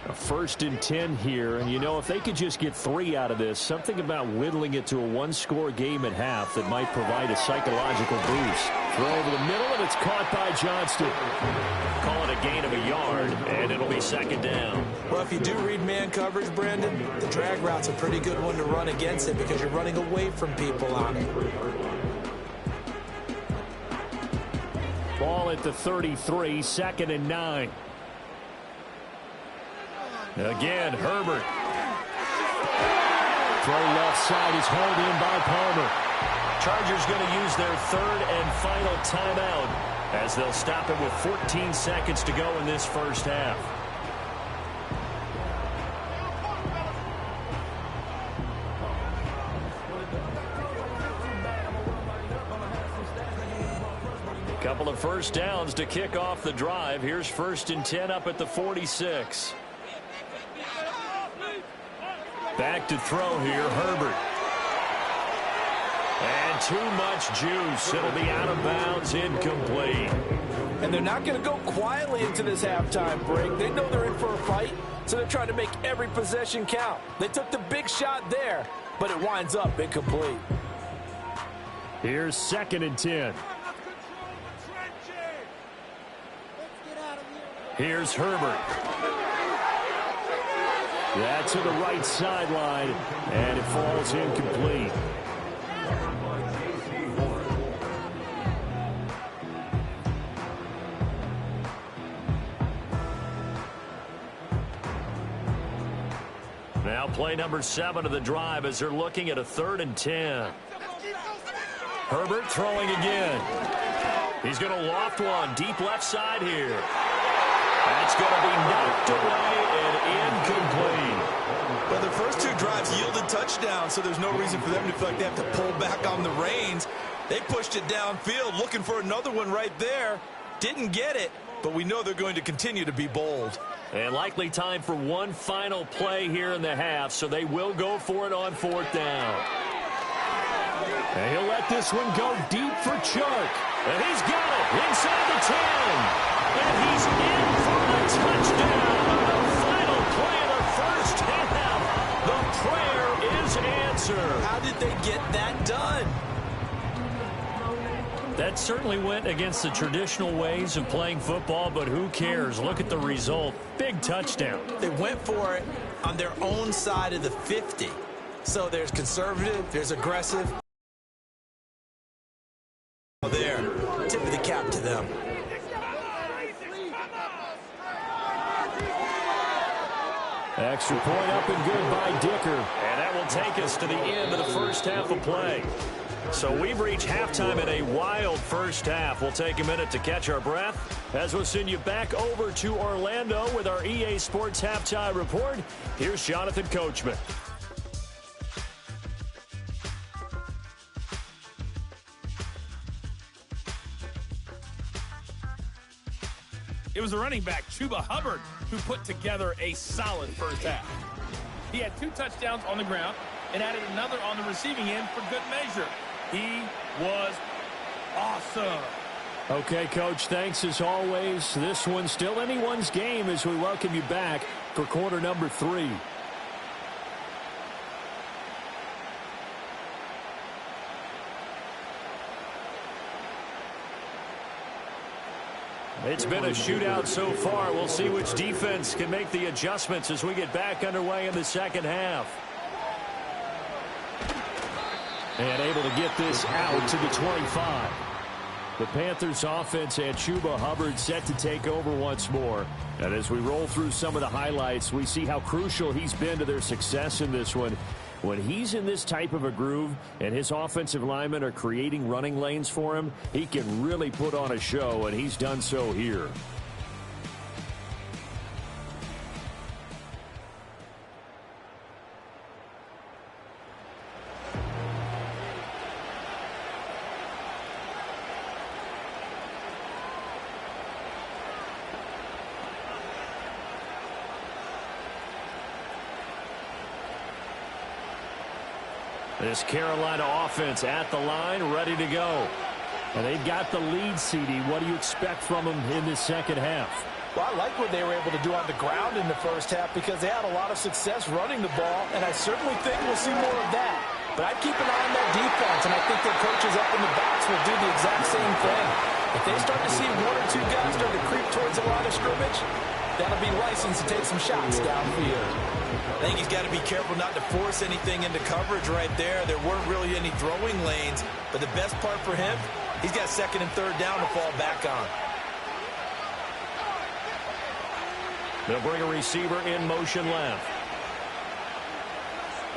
A 1st and 10 here, and you know, if they could just get 3 out of this, something about whittling it to a 1-score game at half that might provide a psychological boost. Throw over the middle, and it's caught by Johnston. Call it a gain of a yard, and it'll be 2nd down. Well, if you do read man coverage, Brandon, the drag route's a pretty good one to run against it because you're running away from people on it. Ball at the 33, 2nd and 9. Again, Herbert. Throw left side is hauled in by Palmer. Chargers going to use their third and final timeout as they'll stop it with 14 seconds to go in this first half. Couple of first downs to kick off the drive. Here's 1st and 10 up at the 46. Back to throw here, Herbert. And too much juice. It'll be out of bounds, incomplete. And they're not going to go quietly into this halftime break. They know they're in for a fight, so they're trying to make every possession count. They took the big shot there, but it winds up incomplete. Here's 2nd and 10. Here's Herbert. That's to the right sideline, and it falls incomplete. Now play number 7 of the drive as they're looking at a 3rd and 10. Herbert throwing again. He's going to loft one deep left side here. That's going to be knocked away and incomplete. Well, the first 2 drives yielded touchdowns, so there's no reason for them to feel like they have to pull back on the reins. They pushed it downfield, looking for another one right there. Didn't get it, but we know they're going to continue to be bold. And likely time for one final play here in the half, so they will go for it on 4th down. And he'll let this one go deep for Chuck. And he's got it inside the 10. And he's in for the touchdown. The final play of the first half. The prayer is answered. How did they get that done? That certainly went against the traditional ways of playing football, but who cares? Look at the result. Big touchdown. They went for it on their own side of the 50. So there's conservative, there's aggressive. There, tip of the cap to them. Extra point up and good by Dicker. And that will take us to the end of the first half of play. So we've reached halftime in a wild first half. We'll take a minute to catch our breath as we'll send you back over to Orlando with our EA Sports Halftime Report. Here's Jonathan Coachman. It was the running back, Chuba Hubbard, who put together a solid first half. He had 2 touchdowns on the ground and added another on the receiving end for good measure. He was awesome. Okay, Coach, thanks as always. This one's still anyone's game as we welcome you back for quarter number 3. It's been a shootout so far. We'll see which defense can make the adjustments as we get back underway in the second half. And able to get this out to the 25. The Panthers offense and Chuba Hubbard set to take over once more. And as we roll through some of the highlights, we see how crucial he's been to their success in this one. When he's in this type of a groove and his offensive linemen are creating running lanes for him, he can really put on a show, and he's done so here. This Carolina offense at the line, ready to go. And they've got the lead, CD. What do you expect from them in this second half? Well, I like what they were able to do on the ground in the first half because they had a lot of success running the ball, and I certainly think we'll see more of that. But I'd keep an eye on that defense, and I think their coaches up in the backs will do the exact same thing. If they start to see 1 or 2 guys start to creep towards the line of scrimmage, that'll be licensed to take some shots downfield. I think he's got to be careful not to force anything into coverage right there. There weren't really any throwing lanes, but the best part for him, he's got 2nd and 3rd down to fall back on. They'll bring a receiver in motion left.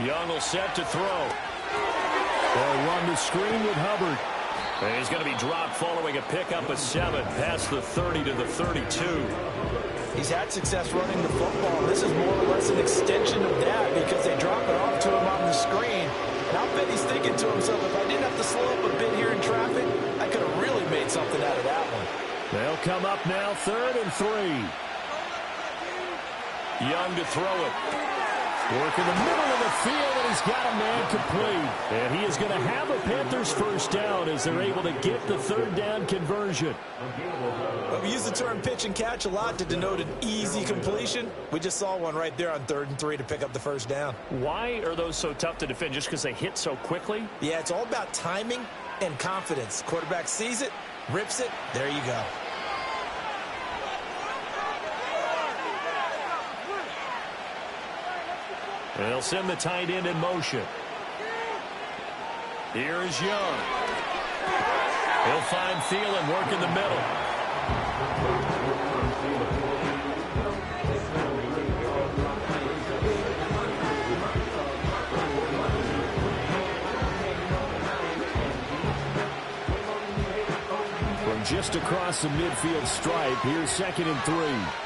Young will set to throw. They'll run the screen with Hubbard. And he's going to be dropped following a pickup of 7 past the 30 to the 32. He's had success running the football. This is more or less an extension of that because they drop it off to him on the screen. And I'll bet he's thinking to himself, if I didn't have to slow up a bit here in traffic, I could have really made something out of that one. They'll come up now 3rd and 3. Young to throw it. Work in the middle of the field, and he's got a man complete. And he is going to have a Panthers first down as they're able to get the 3rd down conversion. Well, we use the term pitch and catch a lot to denote an easy completion. We just saw one right there on 3rd and 3 to pick up the first down. Why are those so tough to defend? Just because they hit so quickly? Yeah, it's all about timing and confidence. Quarterback sees it, rips it, there you go. They'll send the tight end in motion. Here's Young. He'll find Thielen, work in the middle. From just across the midfield stripe, here's 2nd and 3.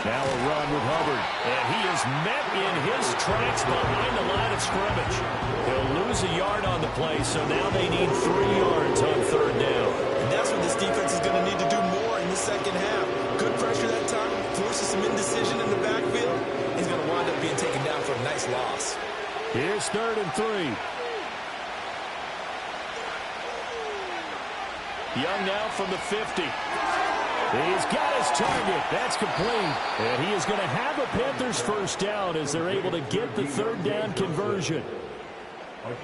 Now a run with Hubbard, and he is met in his tracks behind the line of scrimmage. He'll lose a yard on the play, so now they need 3 yards on 3rd down. And that's what this defense is going to need to do more in the second half. Good pressure that time, forces some indecision in the backfield. He's going to wind up being taken down for a nice loss. Here's 3rd and 3. Young now from the 50. He's got his target. That's complete. And he is going to have a Panthers first down as they're able to get the 3rd down conversion.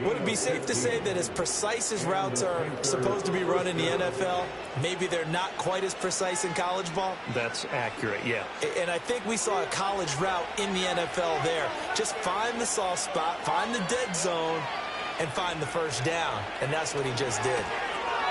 Would it be safe to say that as precise as routes are supposed to be run in the NFL, maybe they're not quite as precise in college ball? That's accurate, yeah. And I think we saw a college route in the NFL there. Just find the soft spot, find the dead zone, and find the first down. And that's what he just did.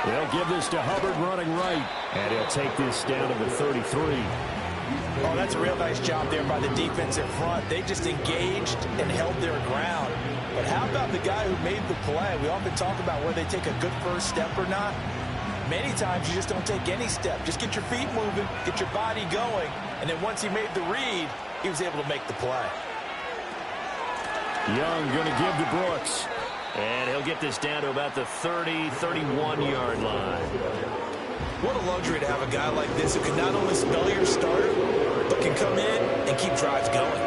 They'll give this to Hubbard running right. And he'll take this down to the 33. Oh, that's a real nice job there by the defensive front. They just engaged and held their ground. But how about the guy who made the play? We often talk about whether they take a good first step or not. Many times you just don't take any step. Just get your feet moving, get your body going, and then once he made the read, he was able to make the play. Young going to give to Brooks. And he'll get this down to about the 30, 31-yard line. What a luxury to have a guy like this who can not only spell your starter, but can come in and keep drives going.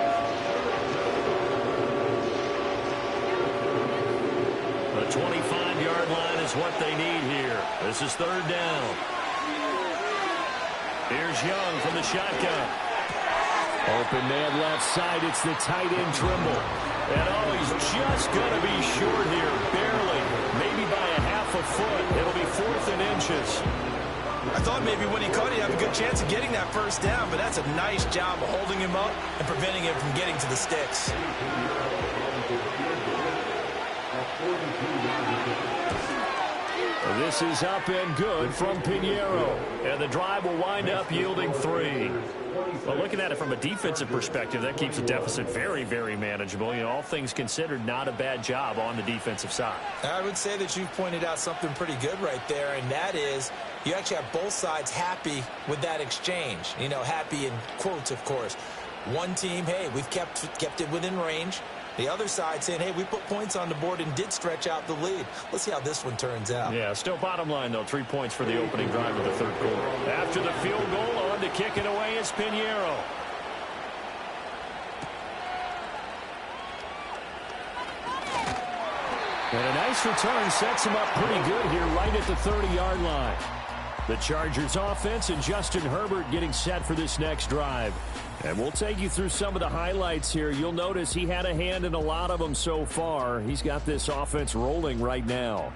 The 25-yard line is what they need here. This is 3rd down. Here's Young from the shotgun. Open man left side. It's the tight end Trimble. And oh, he's just going to be short here, barely, maybe by a half a foot. It'll be 4th and inches. I thought maybe when he caught it, he'd have a good chance of getting that first down, but that's a nice job of holding him up and preventing him from getting to the sticks. This is up and good from Pinheiro. And the drive will wind up yielding 3. Well, looking at it from a defensive perspective, that keeps the deficit very, very manageable. You know, all things considered, not a bad job on the defensive side. I would say that you've pointed out something pretty good right there, and that is you actually have both sides happy with that exchange. You know, happy in quotes, of course. One team, hey, we've kept it within range. The other side saying, hey, we put points on the board and did stretch out the lead. Let's see how this one turns out. Yeah, still bottom line, though, 3 points for the opening drive of the 3rd quarter. After the field goal, on to kick it away is Pinheiro. And a nice return sets him up pretty good here right at the 30-yard line. The Chargers offense and Justin Herbert getting set for this next drive. And we'll take you through some of the highlights here. You'll notice he had a hand in a lot of them so far. He's got this offense rolling right now.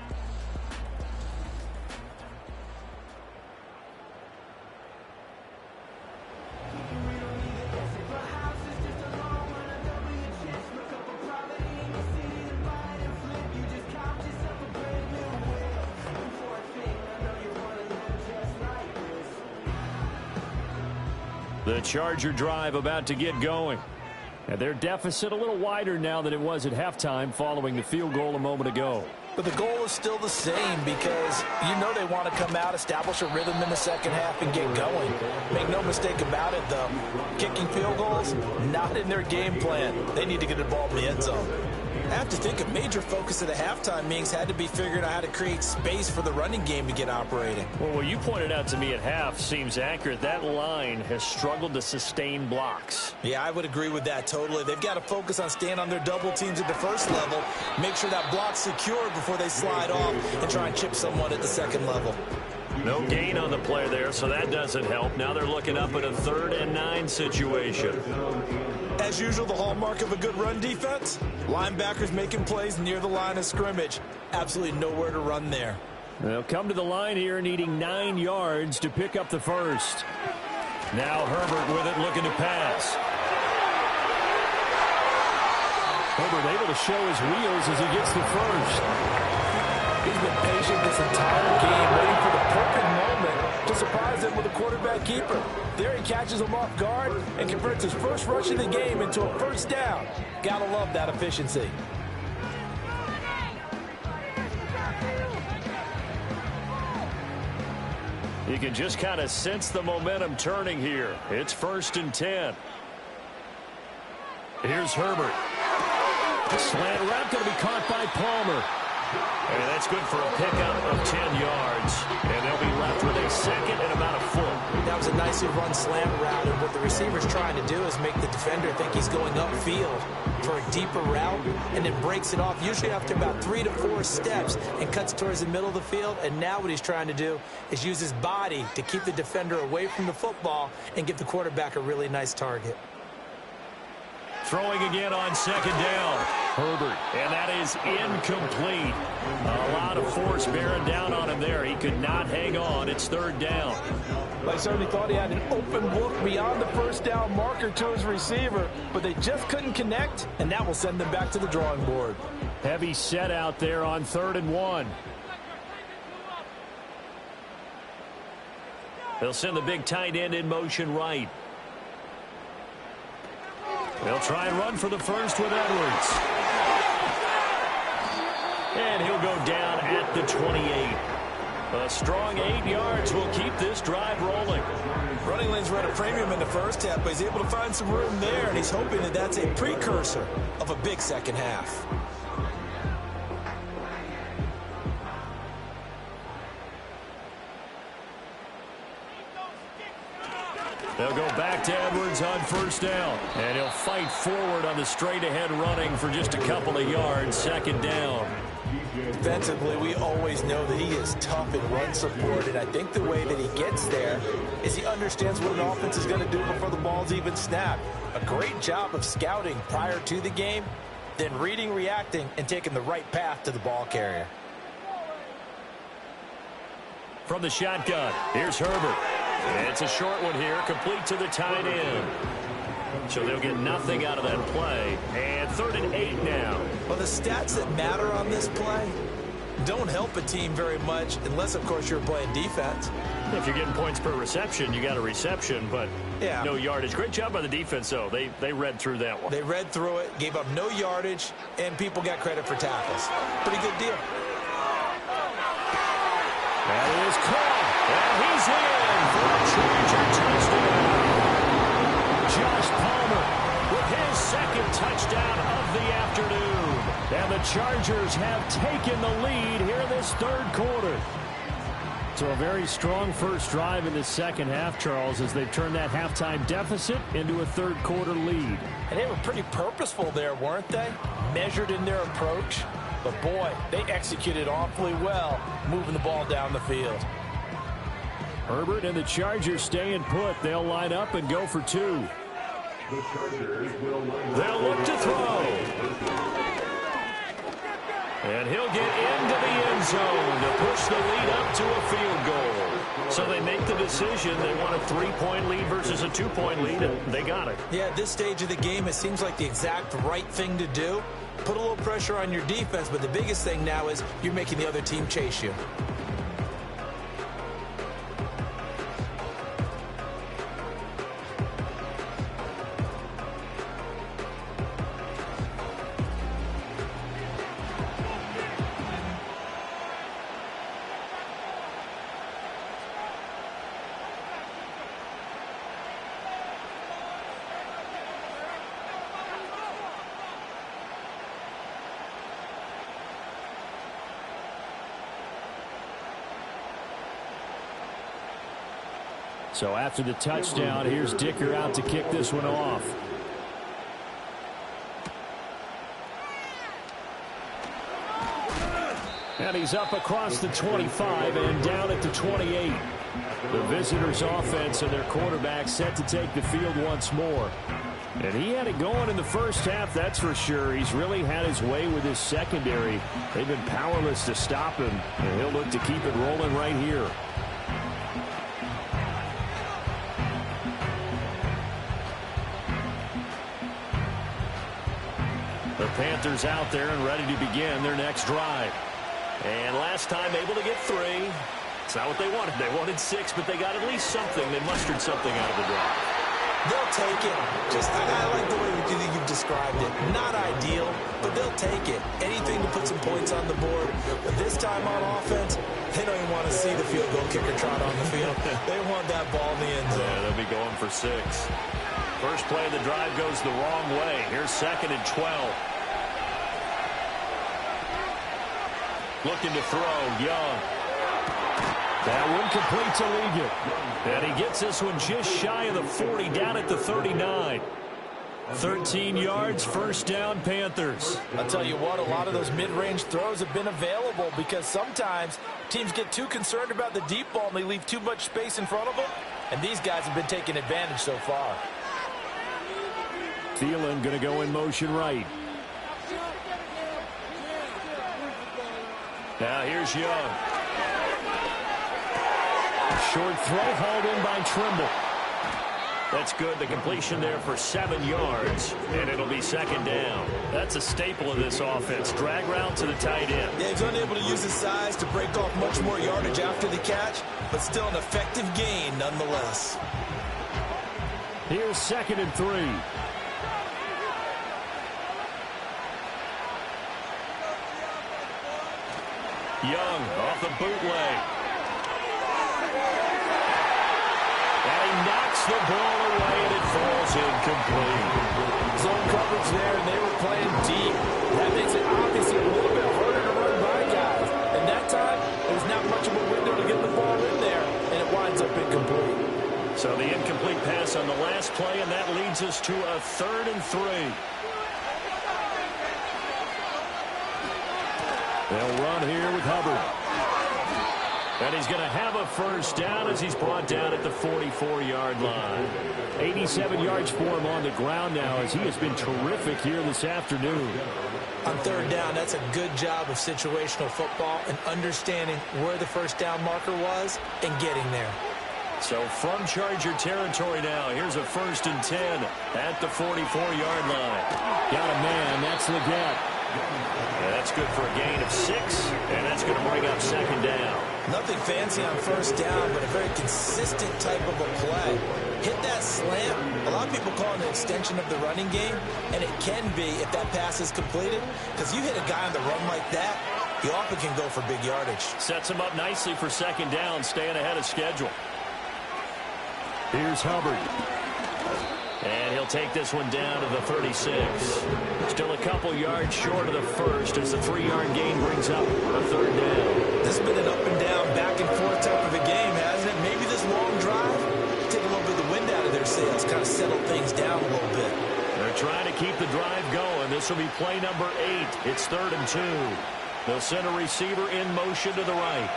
The Charger drive about to get going. And their deficit a little wider now than it was at halftime following the field goal a moment ago. But the goal is still the same because you know they want to come out, establish a rhythm in the second half, and get going. Make no mistake about it, though. Kicking field goals, not in their game plan. They need to get the ball in the end zone. I have to think a major focus of the halftime meetings had to be figuring out how to create space for the running game to get operating. Well, what you pointed out to me at half seems accurate. That line has struggled to sustain blocks. Yeah, I would agree with that totally. They've got to focus on staying on their double teams at the first level, make sure that block's secure before they slide off and try and chip someone at the second level. No gain on the play there, so that doesn't help. Now they're looking up at a 3rd and 9 situation. As usual, the hallmark of a good run defense, linebackers making plays near the line of scrimmage. Absolutely nowhere to run there. They'll come to the line here needing 9 yards to pick up the first. Now Herbert with it, looking to pass. Herbert able to show his wheels as he gets the first. He's been patient this entire game, waiting for the perfect moment to surprise them with a quarterback keeper. There he catches him off guard and converts his first rush of the game into a first down. Gotta love that efficiency. You can just kind of sense the momentum turning here. It's 1st and 10. Here's Herbert. Slant route going to be caught by Palmer. And that's good for a pickup of 10 yards. And they'll be left with a 2nd and about a foot. That was a nicely run slant route, and what the receiver's trying to do is make the defender think he's going upfield for a deeper route, and then breaks it off, usually after about 3 to 4 steps, and cuts towards the middle of the field. And now what he's trying to do is use his body to keep the defender away from the football and give the quarterback a really nice target. Throwing again on 2nd down. Herbert, and that is incomplete. A lot of force bearing down on him there. He could not hang on. It's 3rd down. I certainly thought he had an open look beyond the first down marker to his receiver, but they just couldn't connect, and that will send them back to the drawing board. Heavy set out there on 3rd and 1. They'll send the big tight end in motion right. They'll try and run for the first with Edwards. And he'll go down at the 28. A strong 8 yards will keep this drive rolling. Running lanes were at a premium in the first half, but he's able to find some room there, and he's hoping that that's a precursor of a big second half. They'll go back to Edwards on 1st down. And he'll fight forward on the straight-ahead running for just a couple of yards. 2nd down. Defensively, we always know that he is tough in run support, and I think the way that he gets there is he understands what an offense is going to do before the ball's even snapped. A great job of scouting prior to the game, then reading, reacting, and taking the right path to the ball carrier. From the shotgun, here's Herbert. And it's a short one here, complete to the tight end. So they'll get nothing out of that play. And 3rd and 8 now. Well, the stats that matter on this play don't help a team very much unless, of course, you're playing defense. If you're getting points per reception, you got a reception, but yeah, no yardage. Great job by the defense, though. They read through that one. They read through it, gave up no yardage, and people got credit for tackles. Pretty good deal. That is caught, and he's in for a Charger touchdown. Josh Palmer with his 2nd touchdown of the afternoon. And the Chargers have taken the lead here in this 3rd quarter. So a very strong first drive in the second half, Charles, as they've turned that halftime deficit into a 3rd quarter lead. And they were pretty purposeful there, weren't they? Measured in their approach. But, boy, they executed awfully well, moving the ball down the field. Herbert and the Chargers staying put. They'll line up and go for 2. They'll look to throw. And he'll get into the end zone to push the lead up to a field goal. So they make the decision. They want a 3-point lead versus a 2-point lead, and they got it. Yeah, at this stage of the game, it seems like the exact right thing to do. Put a little pressure on your defense, but the biggest thing now is you're making the other team chase you. So after the touchdown, here's Dicker out to kick this one off. And he's up across the 25 and down at the 28. The visitors' offense and their quarterback set to take the field once more. And he had it going in the first half, that's for sure. He's really had his way with his secondary. They've been powerless to stop him, and he'll look to keep it rolling right here. The Panthers out there and ready to begin their next drive. And last time able to get 3. It's not what they wanted. They wanted 6, but they got at least something. They mustered something out of the drive. They'll take it. I like the way you've described it. Not ideal, but they'll take it. Anything to put some points on the board. But this time on offense, they don't even want to see the field goal kicker trot on the field. They want that ball in the end zone. Yeah, they'll be going for 6. First play of the drive goes the wrong way. Here's 2nd and 12. Looking to throw, Young. That one complete to Ligon. And he gets this one just shy of the 40, down at the 39. 13 yards, first down, Panthers. I'll tell you what, a lot of those mid-range throws have been available because sometimes teams get too concerned about the deep ball and they leave too much space in front of them. And these guys have been taking advantage so far. Thielen going to go in motion right. Now here's Young. Short throw hauled in by Trimble. That's good. The completion there for 7 yards, and it'll be 2nd down. That's a staple of this offense. Drag route to the tight end. Yeah, he's unable to use his size to break off much more yardage after the catch, but still an effective gain nonetheless. Here's 2nd and 3. Young off the bootleg. And he knocks the ball away, and it falls incomplete. Zone coverage there, and they were playing deep. That makes it obviously a little bit harder to run by guys. And that time, there's not much of a window to get the ball in there, and it winds up incomplete. So the incomplete pass on the last play, and that leads us to a 3rd and 3. They'll run here with Hubbard. And he's going to have a first down as he's brought down at the 44-yard line. 87 yards for him on the ground now as he has been terrific here this afternoon. On 3rd down, that's a good job of situational football and understanding where the first down marker was and getting there. So from Charger territory now, here's a 1st and 10 at the 44-yard line. Got a man, that's Leggett. And that's good for a gain of 6, and that's going to bring up 2nd down. Nothing fancy on 1st down, but a very consistent type of a play. Hit that slant. A lot of people call it an extension of the running game, and it can be if that pass is completed, because you hit a guy on the run like that, he often can go for big yardage. Sets him up nicely for 2nd down, staying ahead of schedule. Here's Hubbard. And he'll take this one down to the 36. Still a couple yards short of the first as the 3-yard gain brings up a 3rd down. This has been an up and down, back and forth type of a game, hasn't it? Maybe this long drive, take a little bit of the wind out of their sails, kind of settle things down a little bit. They're trying to keep the drive going. This will be play number 8. It's 3rd and 2. They'll send a receiver in motion to the right.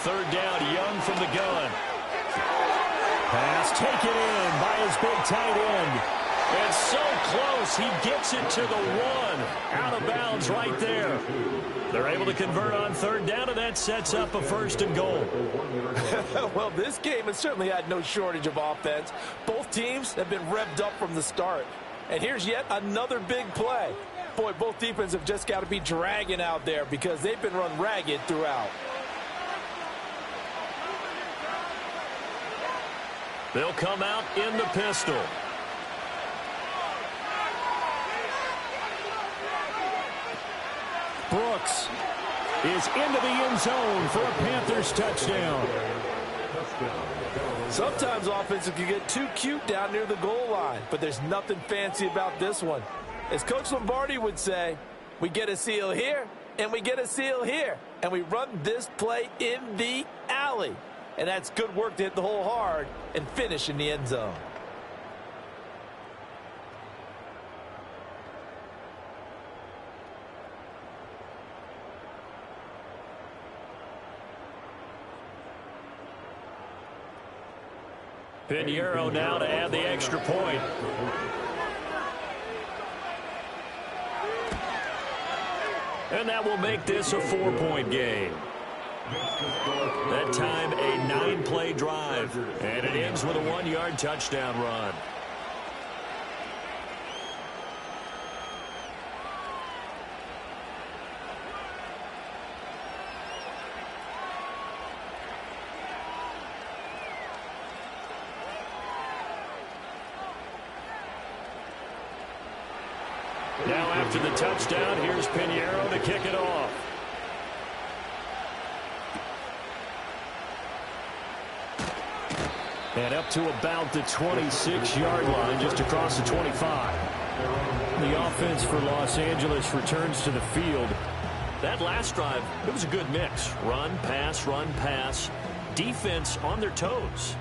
3rd down, Young from the gun. Pass taken in by his big tight end. And so close, he gets it to the 1. Out of bounds right there. They're able to convert on 3rd down, and that sets up a 1st and goal. Well, this game has certainly had no shortage of offense. Both teams have been revved up from the start. And here's yet another big play. Boy, both defenses have just got to be dragging out there because they've been run ragged throughout. They'll come out in the pistol. Brooks is into the end zone for a Panthers touchdown. Sometimes offenses can get too cute down near the goal line, but there's nothing fancy about this one. As Coach Lombardi would say, we get a seal here, and we get a seal here, and we run this play in the alley. And that's good work to hit the hole hard and finish in the end zone. Pinheiro now to add the extra point. And that will make this a 4-point game. That time a 9-play drive. And it ends with a 1-yard touchdown run. Now after the touchdown, here's Pinheiro to kick it off. And up to about the 26-yard line, just across the 25. The offense for Los Angeles returns to the field. That last drive, it was a good mix. Run, pass, defense on their toes.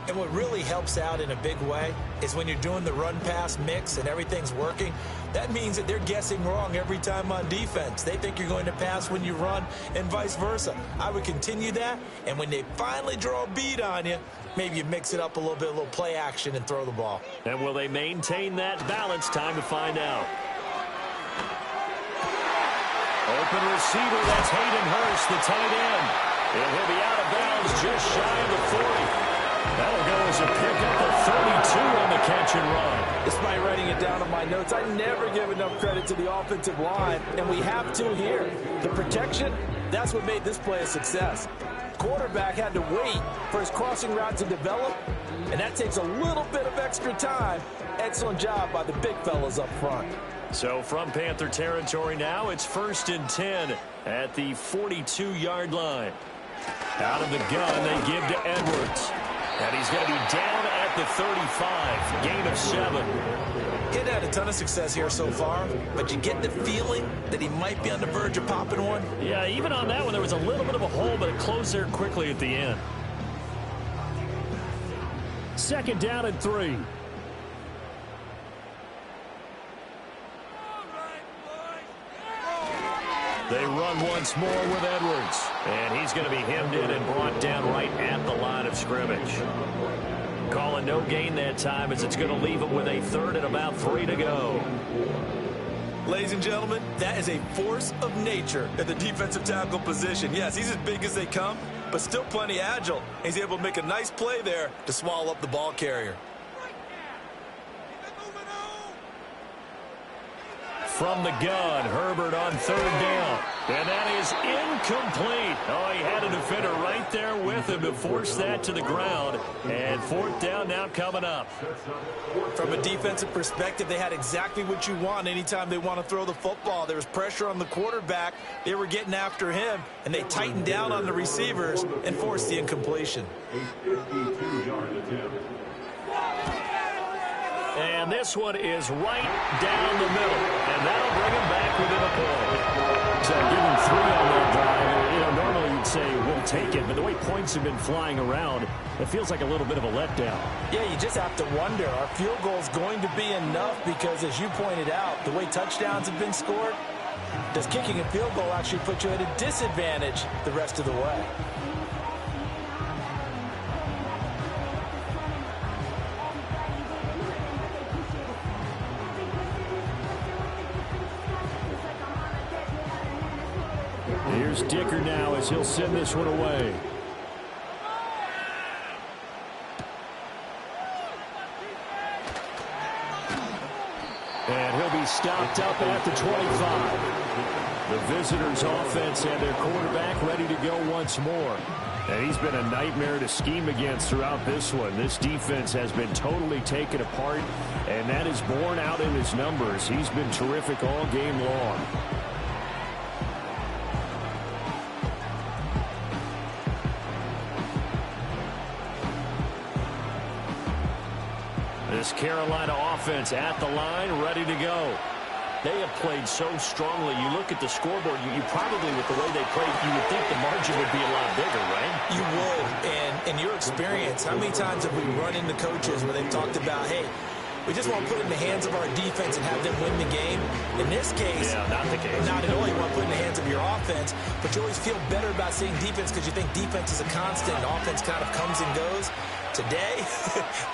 And what really helps out in a big way is when you're doing the run-pass mix and everything's working, that means that they're guessing wrong every time on defense. They think you're going to pass when you run and vice versa. I would continue that, and when they finally draw a bead on you, maybe you mix it up a little play action and throw the ball. And will they maintain that balance? Time to find out. Open receiver, that's Hayden Hurst, the tight end. And he'll be out of bounds just shy of the 40. That'll go as a pickup of 32 on the catch and run. Despite writing it down on my notes, I never give enough credit to the offensive line, and we have to here. The protection, that's what made this play a success. Quarterback had to wait for his crossing route to develop, and that takes a little bit of extra time. Excellent job by the big fellas up front. So from Panther territory now, it's 1st and 10 at the 42-yard line. Out of the gun, they give to Edwards. And he's going to be down at the 35, gain of 7. He'd had a ton of success here so far, but you get the feeling that he might be on the verge of popping one. Yeah, even on that one, there was a little bit of a hole, but it closed there quickly at the end. 2nd down and 3. They run once more with Edwards. And he's going to be hemmed in and brought down right at the line of scrimmage. Calling no gain that time as it's going to leave him with a 3rd and about 3 to go. Ladies and gentlemen, that is a force of nature at the defensive tackle position. Yes, he's as big as they come, but still plenty agile. He's able to make a nice play there to swallow up the ball carrier. From the gun, Herbert on 3rd down. And that is incomplete. Oh, he had a defender right there with him to force that to the ground. And 4th down now coming up. From a defensive perspective, they had exactly what you want anytime they want to throw the football. There was pressure on the quarterback. They were getting after him, and they tightened down on the receivers and forced the incompletion. A 52-yard attempt. And this one is right down the middle. And that'll bring him back within a point. So give him 3 on that drive. You know, normally you'd say we'll take it, but the way points have been flying around, it feels like a little bit of a letdown. Yeah, you just have to wonder, are field goals going to be enough? Because as you pointed out, the way touchdowns have been scored, does kicking a field goal actually put you at a disadvantage the rest of the way? Here's Dicker now as he'll send this one away. And he'll be stopped up at the 25. The visitors' offense and their quarterback ready to go once more. And he's been a nightmare to scheme against throughout this one. This defense has been totally taken apart, and that is borne out in his numbers. He's been terrific all game long. This Carolina offense at the line, ready to go. They have played so strongly. You look at the scoreboard, you probably, with the way they played, you would think the margin would be a lot bigger, right? You would. And in your experience, how many times have we run into coaches where they've talked about, hey, we just want to put it in the hands of our defense and have them win the game? In this case, not the case. Not at all. You want to put it in the hands of your offense, but you always feel better about saying defense because you think defense is a constant and offense kind of comes and goes. Today,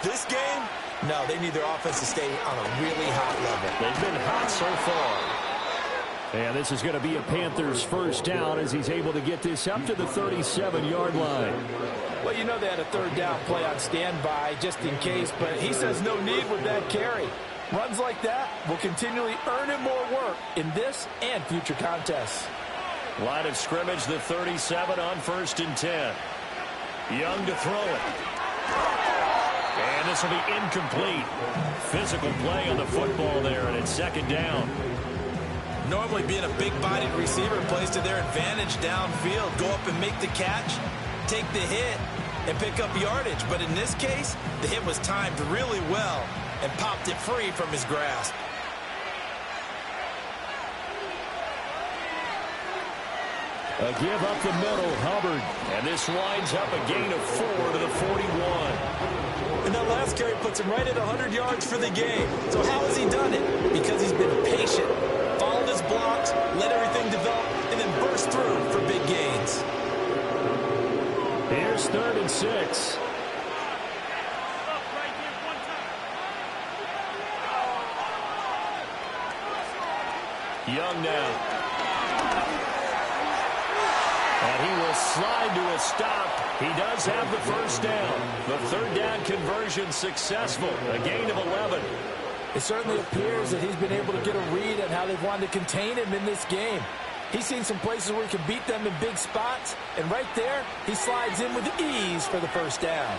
this game, no, they need their offense to stay on a really hot level. They've been hot so far. And this is going to be a Panthers first down as he's able to get this up to the 37-yard line. Well, you know they had a third down play on standby just in case, but he says no need with that carry. Runs like that will continually earn him more work in this and future contests. Line of scrimmage, the 37 on 1st and 10. Young to throw it. And this will be incomplete. Physical play on the football there, and it's 2nd down. Normally being a big-bodied receiver plays to their advantage downfield. Go up and make the catch, take the hit, and pick up yardage. But in this case, the hit was timed really well and popped it free from his grasp. A give up the middle, Hubbard. And this winds up a gain of 4 to the 41. And that last carry puts him right at 100 yards for the game. So how has he done it? Because he's been patient, followed his blocks, let everything develop, and then burst through for big gains. Here's 3rd and 6. Young now. And he will slide to a stop. He does have the first down. The 3rd down conversion successful. A gain of 11. It certainly appears that he's been able to get a read on how they've wanted to contain him in this game. He's seen some places where he can beat them in big spots. And right there, he slides in with ease for the first down.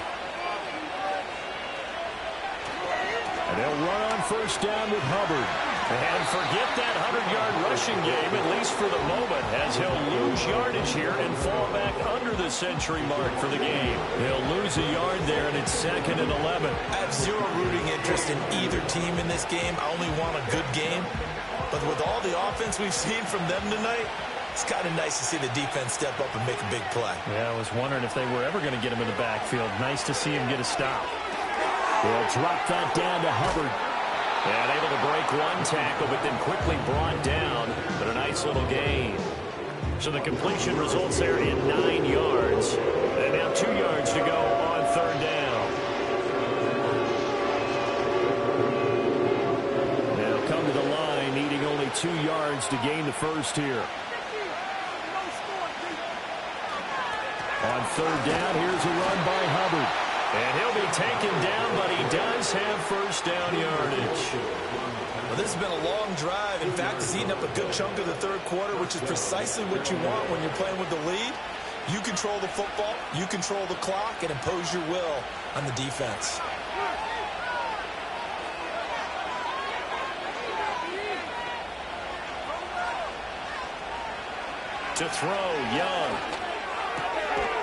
And they'll run on first down with Hubbard. And forget that 100-yard rushing game, at least for the moment, as he'll lose yardage here and fall back under the century mark for the game. He'll lose a yard there, and it's 2nd and 11. I have zero rooting interest in either team in this game. I only want a good game. But with all the offense we've seen from them tonight, it's kind of nice to see the defense step up and make a big play. Yeah, I was wondering if they were ever going to get him in the backfield. Nice to see him get a stop. They'll drop that down to Hubbard. And able to break one tackle, but then quickly brought down. But a nice little gain. So the completion results there in 9 yards. And now 2 yards to go on 3rd down. Now come to the line, needing only 2 yards to gain the first here. On 3rd down, here's a run by Hubbard. And he'll be taken down, but he does have first down yardage. Well, this has been a long drive. In fact, it's eaten up a good chunk of the 3rd quarter, which is precisely what you want when you're playing with the lead. You control the football, you control the clock, and impose your will on the defense. To throw, Young.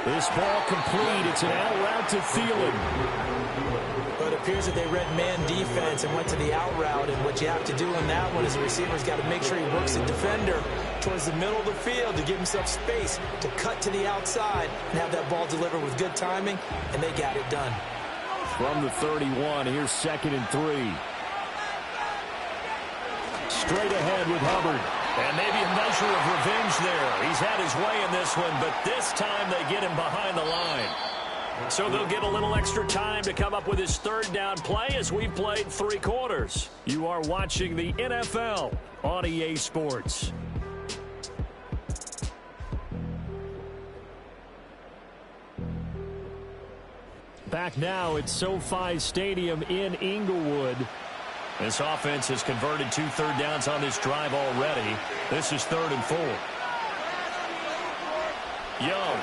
This ball complete. It's an out route to Thielen. But it appears that they read man defense and went to the out route. And what you have to do in that one is the receiver's got to make sure he works the defender towards the middle of the field to give himself space to cut to the outside and have that ball delivered with good timing. And they got it done. From the 31, here's 2nd and 3. Straight ahead with Hubbard. And maybe a measure of revenge there. He's had his way in this one, but this time they get him behind the line. So they'll get a little extra time to come up with his 3rd down play as we've played 3 quarters. You are watching the NFL on EA Sports. Back now at SoFi Stadium in Inglewood. This offense has converted 2 third downs on this drive already. This is 3rd and 4. Young.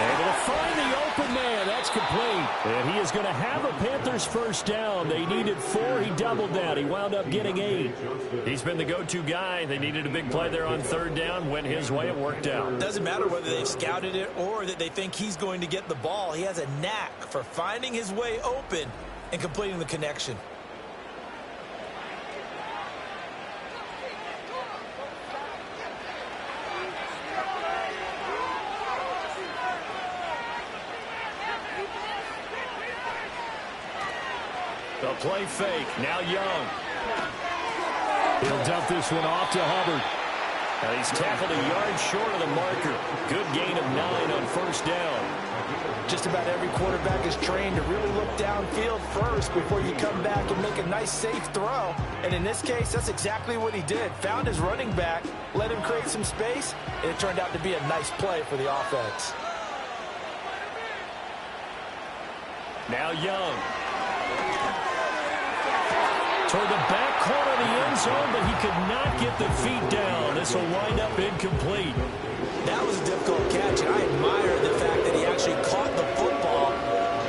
Able to find the open man. That's complete. And he is going to have a Panthers first down. They needed 4. He doubled that. He wound up getting 8. He's been the go-to guy. They needed a big play there on 3rd down. Went his way. It worked out. Doesn't matter whether they've scouted it or that they think he's going to get the ball. He has a knack for finding his way open and completing the connection. The play fake. Now Young. He'll dump this one off to Hubbard. And he's tackled a yard short of the marker. Good gain of 9 on first down. Just about every quarterback is trained to really look downfield first before you come back and make a nice, safe throw. And in this case, that's exactly what he did. Found his running back, let him create some space, and it turned out to be a nice play for the offense. Now Young. Toward the back corner of the end zone, but he could not get the feet down. This will wind up incomplete. That was a difficult catch, and I admire the fact that he actually caught the football,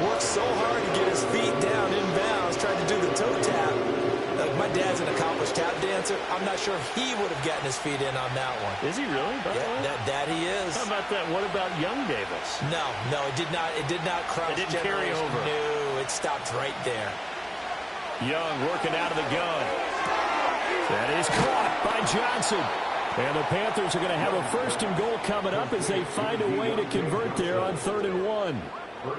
worked so hard to get his feet down inbounds, tried to do the toe tap. Like, my dad's an accomplished tap dancer. I'm not sure he would have gotten his feet in on that one. Is he really? Yeah, that he is. How about that? What about Young Davis? No, it did not. It did not cross. It didn't carry over. No, it stopped right there. Young working out of the gun. That is caught by Johnson. And the Panthers are going to have a 1st and goal coming up as they find a way to convert there on 3rd and 1.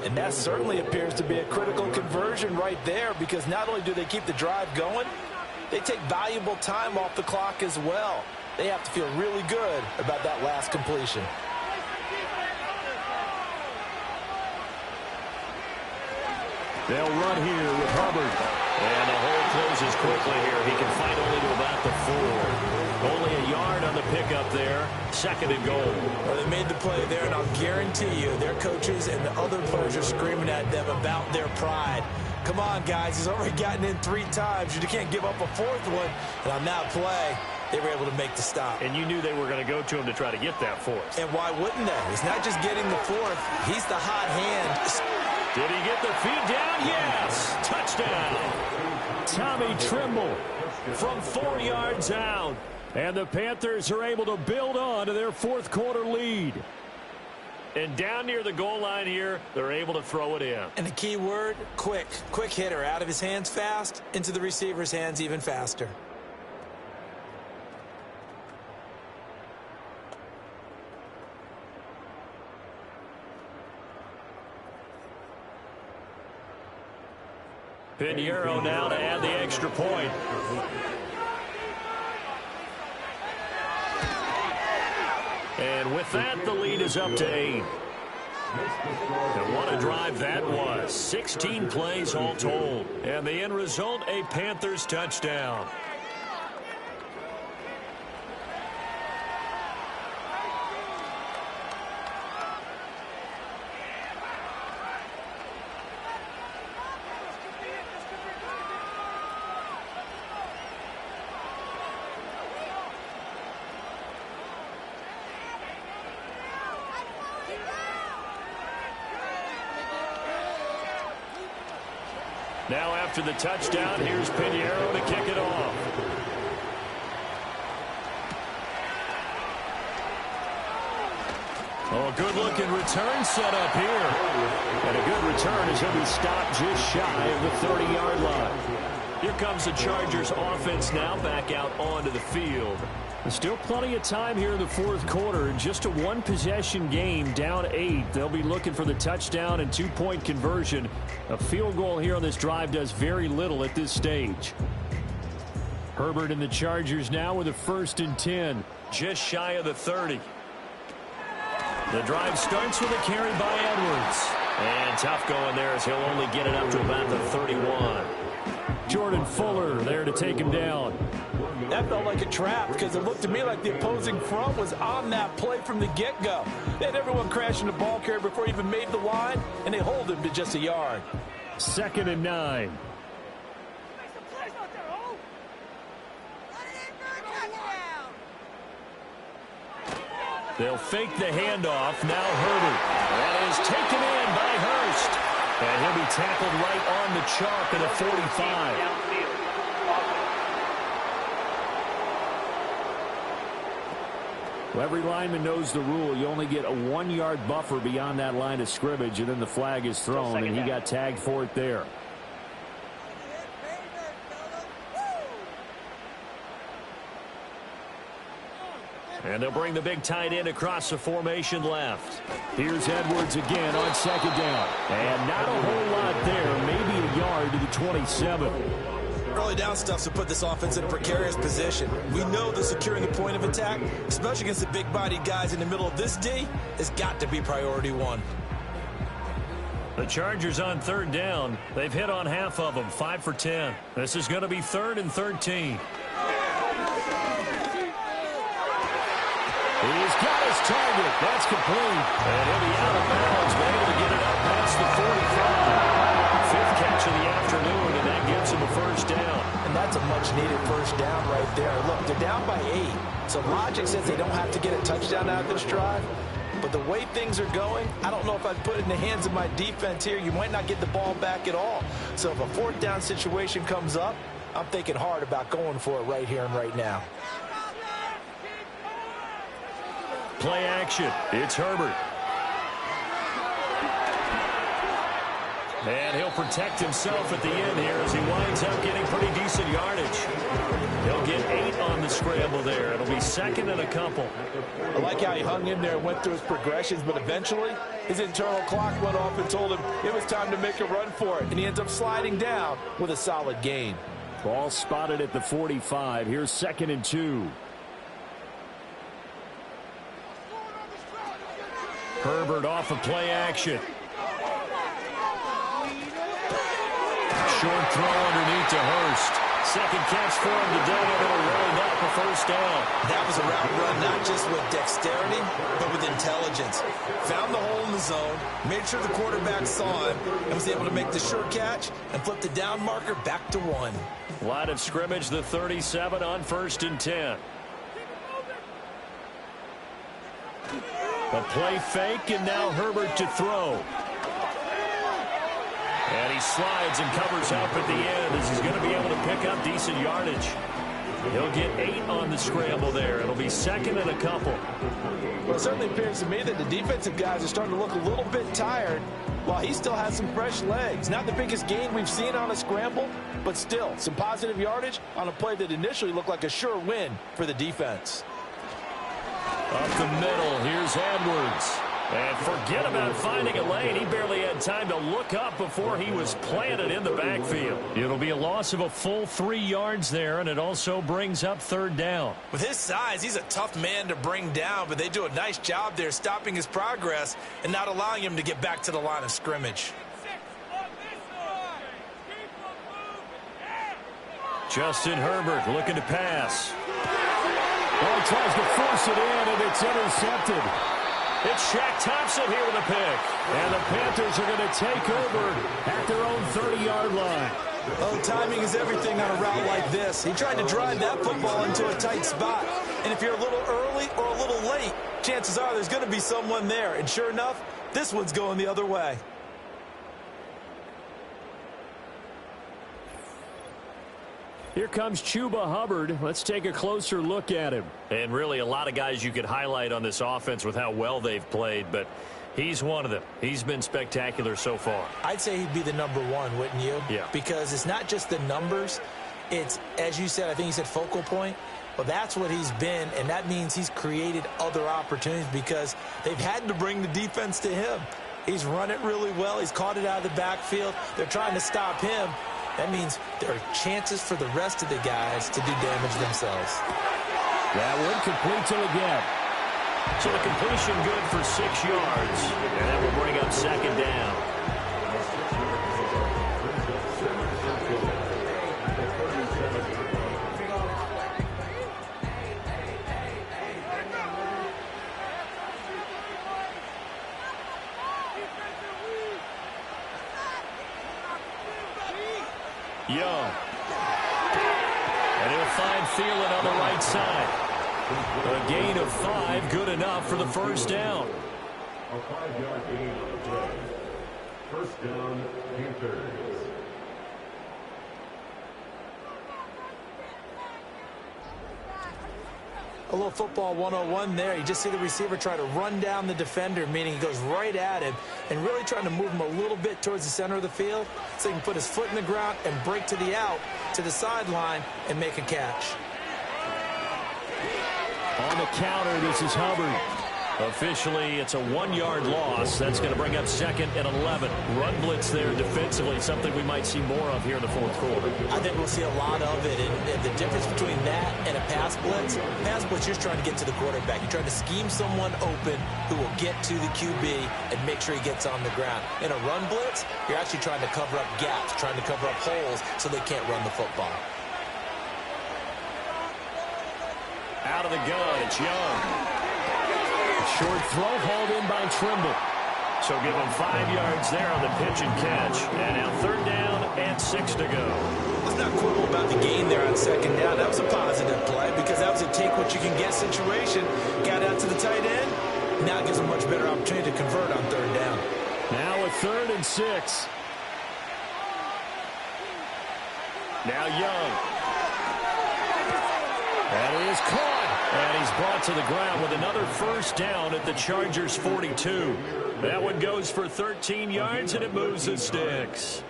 And that certainly appears to be a critical conversion right there, because not only do they keep the drive going, they take valuable time off the clock as well. They have to feel really good about that last completion. They'll run here with Hubbard. And the hole closes quickly here. He can fight only to about the 4. Only a yard on the pickup there. 2nd and goal. Well, they made the play there, and I'll guarantee you their coaches and the other players are screaming at them about their pride. Come on, guys. He's already gotten in 3 times. You can't give up a 4th one. And on that play, they were able to make the stop. And you knew they were going to go to him to try to get that 4th. And why wouldn't they? It's not just getting the 4th. He's the hot hand. Did he get the feet down? Yes! Touchdown! Tommy Trimble from 4 yards out. And the Panthers are able to build on to their 4th quarter lead. And down near the goal line here, they're able to throw it in. And the key word, quick. Quick hitter. Out of his hands fast, into the receiver's hands even faster. Pinheiro now to add the extra point. And with that, the lead is up to 8. And what a drive that was. 16 plays all told. And the end result, a Panthers touchdown. Now after the touchdown, here's Pinheiro to kick it off. Oh, a good-looking return set up here. And a good return as he'll be stopped just shy of the 30-yard line. Here comes the Chargers offense now back out onto the field. There's still plenty of time here in the 4th quarter. Just a 1-possession game, down 8. They'll be looking for the touchdown and 2-point conversion. A field goal here on this drive does very little at this stage. Herbert and the Chargers now with a 1st and 10. Just shy of the 30. The drive starts with a carry by Edwards. And tough going there as he'll only get it up to about the 31. Jordan Fuller there to take him down. That felt like a trap because it looked to me like the opposing front was on that play from the get-go. They had everyone crashing the ball carrier before he even made the line, and they hold him to just a yard. 2nd and 9. They'll fake the handoff. Now Herbert. That is taken in by Hurst. And he'll be tackled right on the chalk at a 45. Well, every lineman knows the rule. You only get a 1-yard buffer beyond that line of scrimmage, and then the flag is thrown, and he got tagged for it there. And they'll bring the big tight end across the formation left. Here's Edwards again on second down. And not a whole lot there, maybe a yard to the 27. Early down stuff to put this offense in a precarious position. We know that securing the point of attack, especially against the big-bodied guys in the middle of this D, has got to be priority one. The Chargers on third down. They've hit on half of them, 5 for 10. This is going to be 3rd and 13. He's got his target. That's complete. And he'll be out of bounds, but able to get it up past the 45. 5th catch of the afternoon, and that gives him a first down. And that's a much-needed first down right there. Look, they're down by 8. So logic says they don't have to get a touchdown out of this drive. But the way things are going, I don't know if I'd put it in the hands of my defense here. You might not get the ball back at all. So if a 4th down situation comes up, I'm thinking hard about going for it right here and right now. Play action. It's Herbert. And he'll protect himself at the end here as he winds up getting pretty decent yardage. He'll get 8 on the scramble there. It'll be 2nd and a couple. I like how he hung in there and went through his progressions, but eventually his internal clock went off and told him it was time to make a run for it. And he ends up sliding down with a solid gain. Ball spotted at the 45. Here's 2nd and 2. Herbert off of play action. Short throw underneath to Hurst. 2nd catch for him today, and it'll roll up a first down. That was a route run not just with dexterity, but with intelligence. Found the hole in the zone, made sure the quarterback saw him, and was able to make the sure catch and flip the down marker back to 1. Line of scrimmage, the 37 on 1st and 10. A play fake, and now Herbert to throw. And he slides and covers up at the end as he's going to be able to pick up decent yardage. He'll get 8 on the scramble there. It'll be 2nd and a couple. Well, it certainly appears to me that the defensive guys are starting to look a little bit tired while he still has some fresh legs. Not the biggest gain we've seen on a scramble, but still some positive yardage on a play that initially looked like a sure win for the defense. Up the middle, here's Edwards. And forget about finding a lane. He barely had time to look up before he was planted in the backfield. It'll be a loss of a full 3 yards there, and it also brings up 3rd down. With his size, he's a tough man to bring down, but they do a nice job there stopping his progress and not allowing him to get back to the line of scrimmage. Justin Herbert looking to pass. Well, he tries to force it in, and it's intercepted. It's Shaq Thompson here with a pick. And the Panthers are going to take over at their own 30-yard line. Oh, timing is everything on a route like this. He tried to drive that football into a tight spot. And if you're a little early or a little late, chances are there's going to be someone there. And sure enough, this one's going the other way. Here comes Chuba Hubbard. Let's take a closer look at him. And really a lot of guys you could highlight on this offense with how well they've played, but he's one of them. He's been spectacular so far. I'd say he'd be the number 1, wouldn't you? Yeah. Because it's not just the numbers. It's, as you said, I think you said focal point. Well, that's what he's been, and that means he's created other opportunities because they've had to bring the defense to him. He's run it really well. He's caught it out of the backfield. They're trying to stop him. That means there are chances for the rest of the guys to do damage themselves. That one complete to again. So the completion good for 6 yards. And that will bring up 2nd down. Young. And he'll find Thielen on the right side. A gain of 5, good enough for the first down. A 5-yard gain on the play. First down, Panthers. A little football 101 there. You just see the receiver try to run down the defender, meaning he goes right at him and really trying to move him a little bit towards the center of the field so he can put his foot in the ground and break to the out, to the sideline, and make a catch. On the counter, this is Hubbard. Officially, it's a 1-yard loss. That's going to bring up 2nd and 11. Run blitz there defensively, something we might see more of here in the 4th quarter. I think we'll see a lot of it. And the difference between that and a pass blitz, you're trying to get to the quarterback. You're trying to scheme someone open who will get to the QB and make sure he gets on the ground. In a run blitz, you're actually trying to cover up gaps, trying to cover up holes so they can't run the football. Out of the gun, it's Young. Short throw hauled in by Trimble. So give him 5 yards there on the pitch and catch. And now 3rd down and 6 to go. Let's not quibble about the gain there on 2nd down. That was a positive play because that was a take-what-you-can-get situation. Got out to the tight end. Now it gives him a much better opportunity to convert on 3rd down. Now a 3rd and 6. Now Young. That is caught. And he's brought to the ground with another 1st down at the Chargers' 42. That one goes for 13 yards, and it moves the sticks.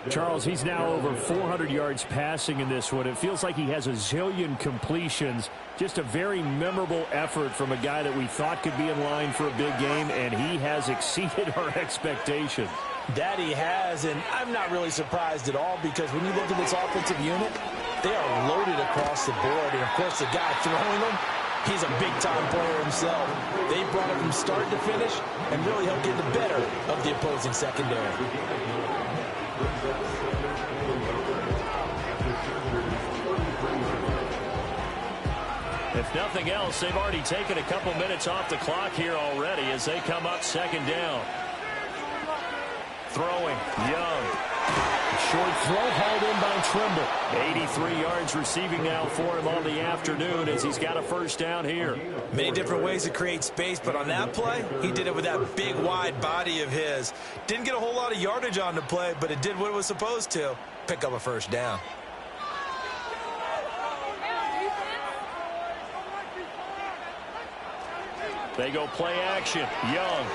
Charles, he's now over 400 yards passing in this one. It feels like he has a zillion completions. Just a very memorable effort from a guy that we thought could be in line for a big game, and he has exceeded our expectations. That he has, and I'm not really surprised at all because when you look at this offensive unit, they are loaded across the board. And, of course, the guy throwing them, he's a big-time player himself. They brought him from start to finish and really helped get the better of the opposing secondary. If nothing else, they've already taken a couple minutes off the clock here already as they come up 2nd down. Throwing, Young. Short throw hauled in by Trimble. 83 yards receiving now for him on the afternoon as he's got a 1st down here. Many different ways to create space, but on that play, he did it with that big, wide body of his. Didn't get a whole lot of yardage on the play, but it did what it was supposed to. Pick up a 1st down. They go play action. Young.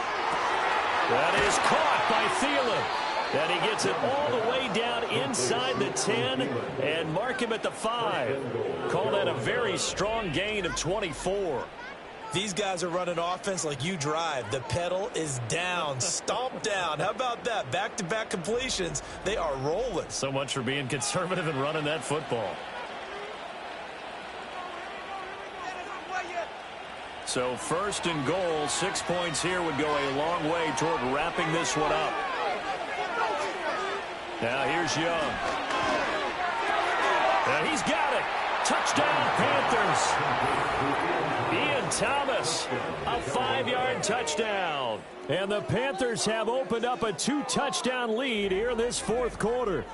That is caught by Thielen. And he gets it all the way down inside the 10 and mark him at the 5. Call that a very strong gain of 24. These guys are running offense like you drive. The pedal is down, stomp down. How about that? Back-to-back completions. They are rolling. So much for being conservative and running that football. So 1st and goal, 6 points here would go a long way toward wrapping this one up. Now here's Young. And he's got it. Touchdown, Panthers. Ian Thomas, a 5-yard touchdown. And the Panthers have opened up a 2-touchdown lead here in this 4th quarter.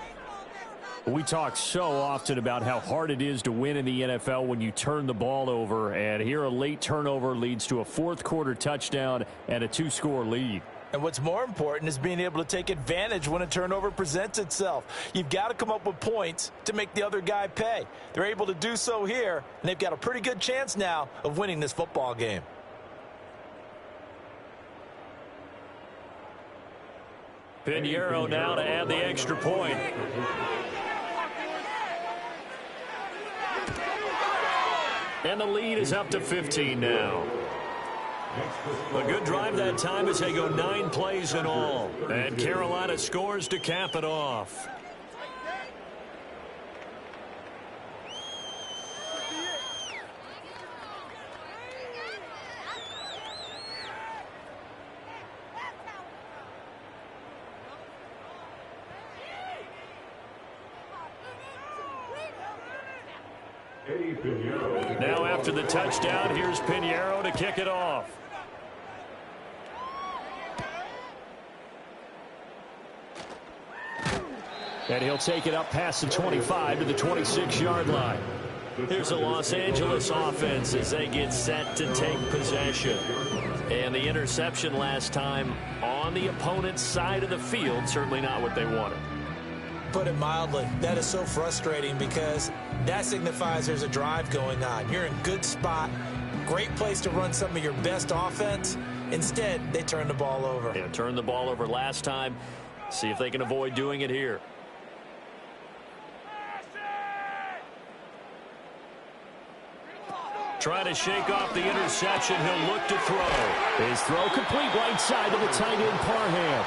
We talk so often about how hard it is to win in the NFL when you turn the ball over. And here a late turnover leads to a 4th quarter touchdown and a 2-score lead. And what's more important is being able to take advantage when a turnover presents itself. You've got to come up with points to make the other guy pay. They're able to do so here, and they've got a pretty good chance now of winning this football game. Pinheiro now to add the extra point. And the lead is up to 15 now. A good drive that time as they go 9 plays in all. And Carolina scores to cap it off. Now after the touchdown, here's Pinheiro to kick it off. And he'll take it up past the 25 to the 26-yard line. Here's the Los Angeles offense as they get set to take possession. And the interception last time on the opponent's side of the field, certainly not what they wanted. Put it mildly, that is so frustrating because that signifies there's a drive going on. You're in good spot, great place to run some of your best offense. Instead, they turn the ball over. Yeah, turned the ball over last time. See if they can avoid doing it here. trying to shake off the interception. He'll look to throw. His throw complete right side to the tight end, Parham.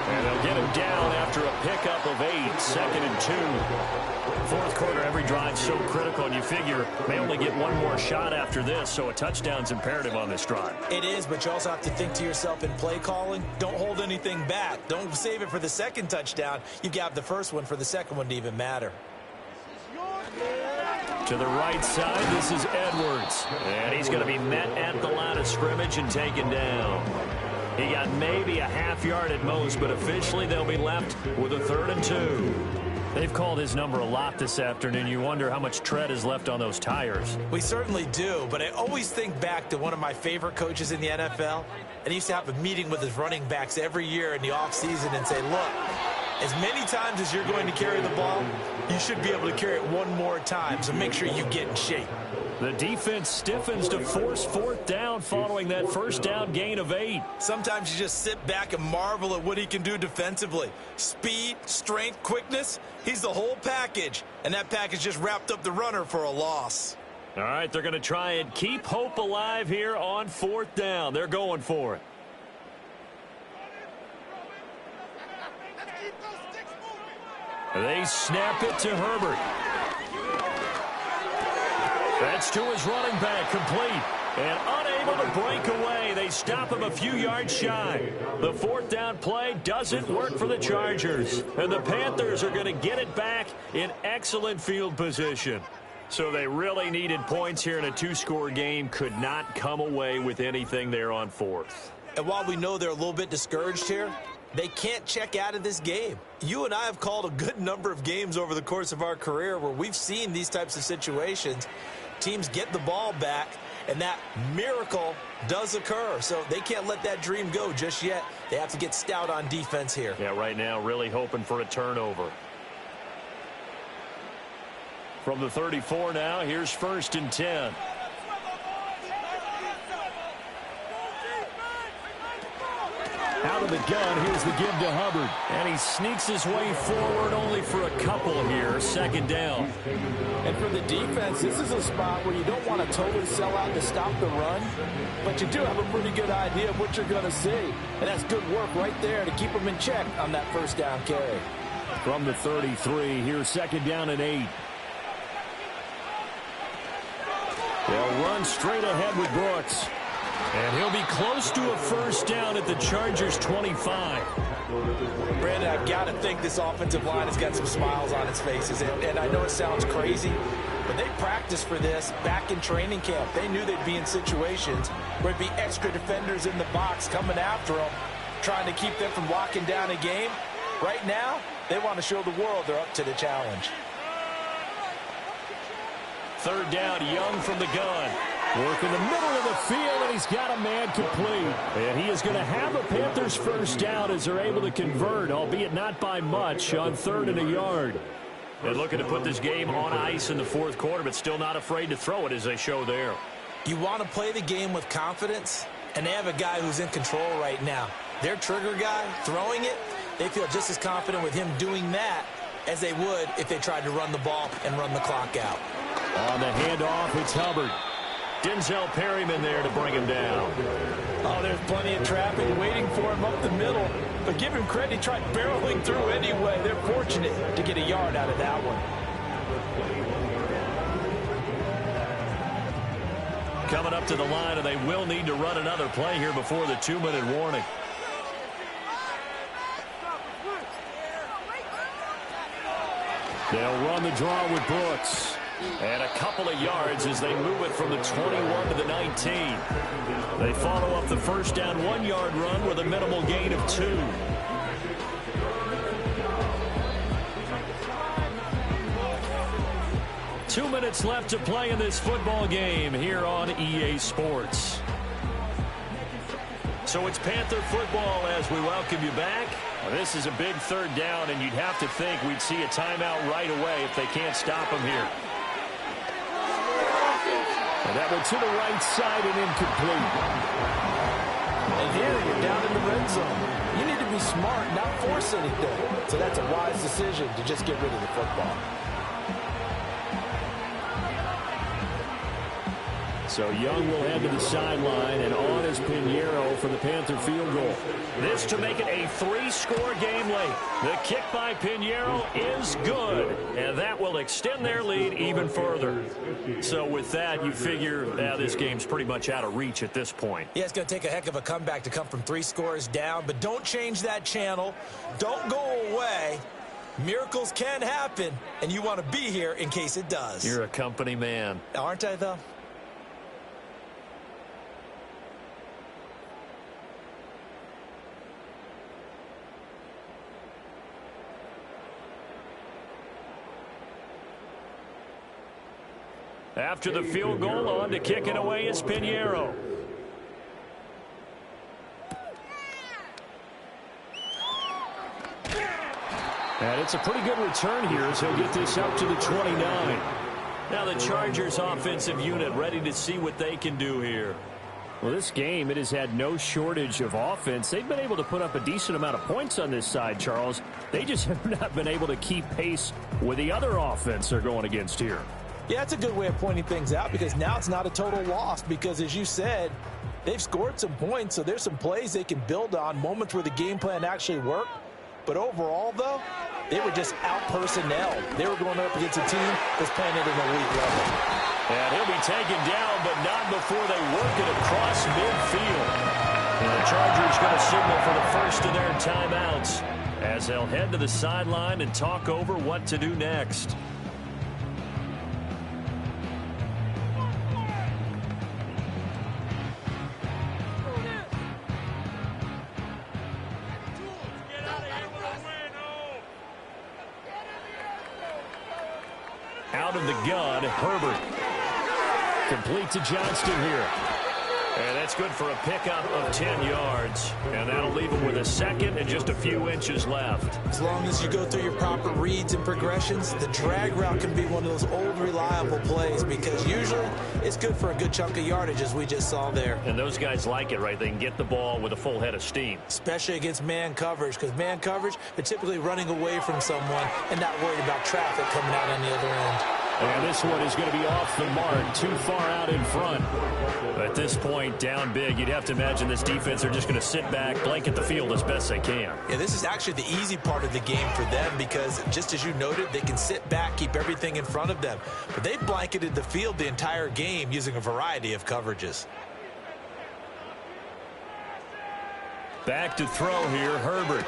And they'll get him down after a pickup of 8, 2nd and 2. Fourth quarter, every drive so critical, and you figure they only get one more shot after this, so a touchdown's imperative on this drive. It is, but you also have to think to yourself in play calling, don't hold anything back. Don't save it for the second touchdown. You got the first one for the second one to even matter. To the right side, this is Edwards. And he's going to be met at the line of scrimmage and taken down. He got maybe a half yard at most, but officially they'll be left with a 3rd and 2. They've called his number a lot this afternoon. You wonder how much tread is left on those tires. We certainly do, but I always think back to one of my favorite coaches in the NFL. And he used to have a meeting with his running backs every year in the offseason and say, look, as many times as you're going to carry the ball, you should be able to carry it one more time, so make sure you get in shape. The defense stiffens to force 4th down following that first down gain of 8. Sometimes you just sit back and marvel at what he can do defensively. Speed, strength, quickness, he's the whole package. And that package just wrapped up the runner for a loss. All right, they're going to try and keep hope alive here on 4th down. They're going for it. They snap it to Herbert. That's to his running back, complete. And unable to break away. They stop him a few yards shy. The 4th down play doesn't work for the Chargers. And the Panthers are going to get it back in excellent field position. So they really needed points here in a 2-score game. Could not come away with anything there on 4th. And while we know they're a little bit discouraged here, they can't check out of this game. You and I have called a good number of games over the course of our career where we've seen these types of situations. Teams get the ball back, and that miracle does occur. So they can't let that dream go just yet. They have to get stout on defense here. Yeah, right now really hoping for a turnover. From the 34 now, here's 1st and 10. Out of the gun, here's the give to Hubbard. And he sneaks his way forward only for a couple here. 2nd down. And for the defense, this is a spot where you don't want to totally sell out to stop the run, but you do have a pretty good idea of what you're going to see. And that's good work right there to keep them in check on that 1st down carry. From the 33, here's 2nd down and 8. They'll run straight ahead with Brooks. And he'll be close to a 1st down at the Chargers' 25. Brandon, I've got to think this offensive line has got some smiles on its faces. And I know it sounds crazy, but they practiced for this back in training camp. They knew they'd be in situations where there'd be extra defenders in the box coming after them, trying to keep them from locking down a game. Right now, they want to show the world they're up to the challenge. 3rd down, Young from the gun. Work in the middle of the field, and he's got a man complete. And he is going to have a Panthers 1st down as they're able to convert, albeit not by much, on 3rd and a yard. They're looking to put this game on ice in the 4th quarter, but still not afraid to throw it as they show there. You want to play the game with confidence, and they have a guy who's in control right now. Their trigger guy, throwing it, they feel just as confident with him doing that as they would if they tried to run the ball and run the clock out. On the handoff, it's Hubbard. Denzel Perryman there to bring him down. Oh, there's plenty of traffic waiting for him up the middle. But give him credit, he tried barreling through anyway. They're fortunate to get a yard out of that one. Coming up to the line, and they will need to run another play here before the 2-minute warning. They'll run the draw with Brooks. And a couple of yards as they move it from the 21 to the 19. They follow up the 1st down 1-yard run with a minimal gain of 2. Two minutes left to play in this football game here on EA Sports. So it's Panther football as we welcome you back. This is a big 3rd down, and you'd have to think we'd see a timeout right away if they can't stop them here. And that went to the right side and incomplete. And here you're down in the red zone. You need to be smart, not force anything. So that's a wise decision to just get rid of the football. So Young will head to the sideline, and on is Pinheiro for the Panther field goal. This to make it a 3-score game late. The kick by Pinheiro is good, and that will extend their lead even further. So with that, you figure this game's pretty much out of reach at this point. Yeah, it's going to take a heck of a comeback to come from 3 scores down, but don't change that channel. Don't go away. Miracles can happen, and you want to be here in case it does. You're a company man. Aren't I, though? After the field goal, on to kick it away is Pinheiro. And it's a pretty good return here as he'll get this up to the 29. Now the Chargers offensive unit ready to see what they can do here. Well, this game, it has had no shortage of offense. They've been able to put up a decent amount of points on this side, Charles. They just have not been able to keep pace with the other offense they're going against here. Yeah, that's a good way of pointing things out because now it's not a total loss because, as you said, they've scored some points, so there's some plays they can build on, moments where the game plan actually worked. But overall, though, they were just out-personnel. They were going up against a team that's playing at an elite level. And he'll be taken down, but not before they work it across midfield. And the Chargers going to signal for the first of their timeouts as they'll head to the sideline and talk over what to do next. Out of the gun, Herbert. Complete to Johnston here. And that's good for a pickup of 10 yards. And that'll leave him with a second and just a few inches left. As long as you go through your proper reads and progressions, the drag route can be one of those old reliable plays because usually it's good for a good chunk of yardage as we just saw there. And those guys like it, right? They can get the ball with a full head of steam. Especially against man coverage because man coverage, they're typically running away from someone and not worried about traffic coming out on the other end. And this one is going to be off the mark, too far out in front. At this point, down big, you'd have to imagine this defense are just going to sit back, blanket the field as best they can. Yeah, this is actually the easy part of the game for them because, just as you noted, they can sit back, keep everything in front of them. But they've blanketed the field the entire game using a variety of coverages. Back to throw here, Herbert.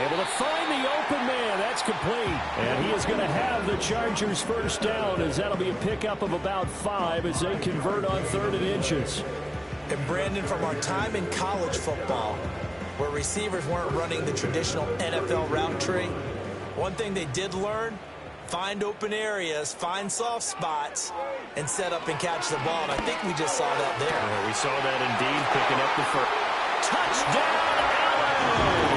Able to find the open man. That's complete. And he is going to have the Chargers first down as that'll be a pickup of about 5 as they convert on 3rd and inches. And Brandon, from our time in college football, where receivers weren't running the traditional NFL route tree, one thing they did learn, find open areas, find soft spots, and set up and catch the ball. And I think we just saw that there. Yeah, we saw that indeed, picking up the first. Touchdown, Allen!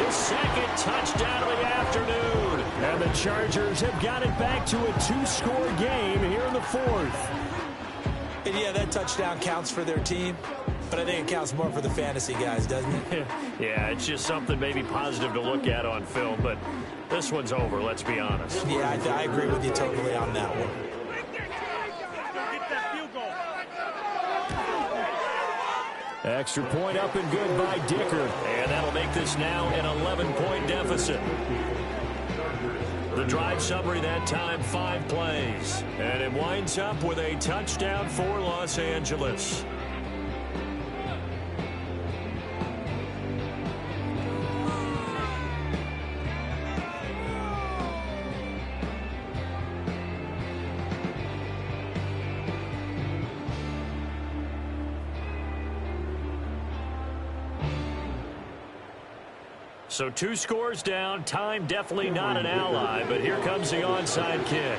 His second touchdown of the afternoon. And the Chargers have got it back to a 2-score game here in the 4th. And yeah, that touchdown counts for their team, but I think it counts more for the fantasy guys, doesn't it? Yeah, it's just something maybe positive to look at on film, but this one's over, let's be honest. Yeah, I agree with you totally on that one. Extra point up and good by Dicker. And that'll make this now an 11-point deficit. The drive summary that time, 5 plays. And it winds up with a touchdown for Los Angeles. So 2 scores down, time definitely not an ally, but here comes the onside kick.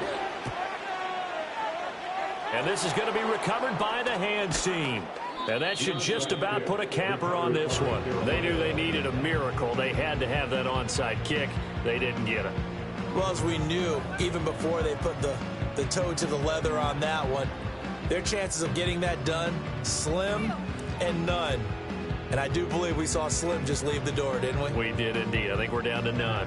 And this is going to be recovered by the hands team. And that should just about put a capper on this one. They knew they needed a miracle. They had to have that onside kick. They didn't get it. Well, as we knew, even before they put the toe to the leather on that one, their chances of getting that done, slim and none. And I do believe we saw Slim just leave the door, didn't we? We did indeed. I think we're down to none.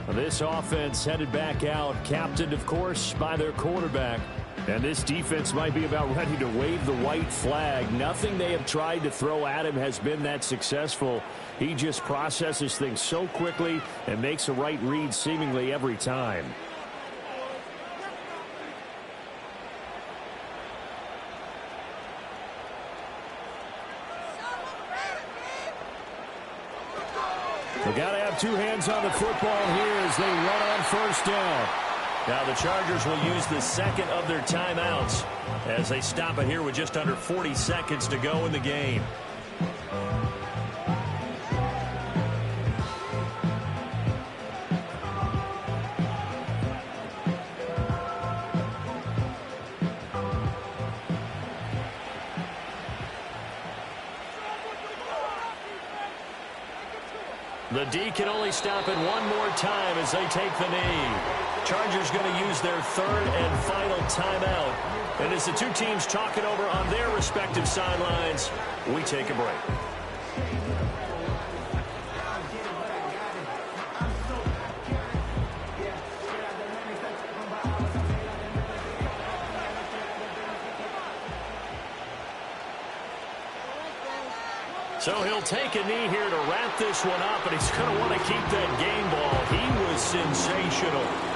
This offense headed back out, captained, of course, by their quarterback. And this defense might be about ready to wave the white flag. Nothing they have tried to throw at him has been that successful. He just processes things so quickly and makes a right read seemingly every time. They got to have two hands on the football here as they run on first down. Now the Chargers will use the second of their timeouts as they stop it here with just under 40 seconds to go in the game. The D can only stop it one more time as they take the knee. Chargers going to use their third and final timeout. And as the two teams talk it over on their respective sidelines, we take a break. So he'll take a knee here to wrap this one up, and he's going to want to keep that game ball. He was sensational.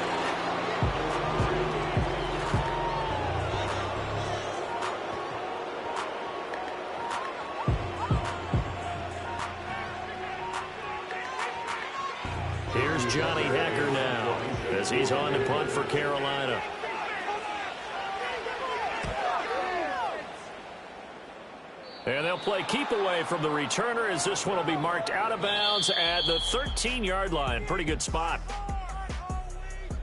Here's Johnny Hecker now as he's on to punt for Carolina. And they'll play keep away from the returner as this one will be marked out of bounds at the 13-yard line. Pretty good spot.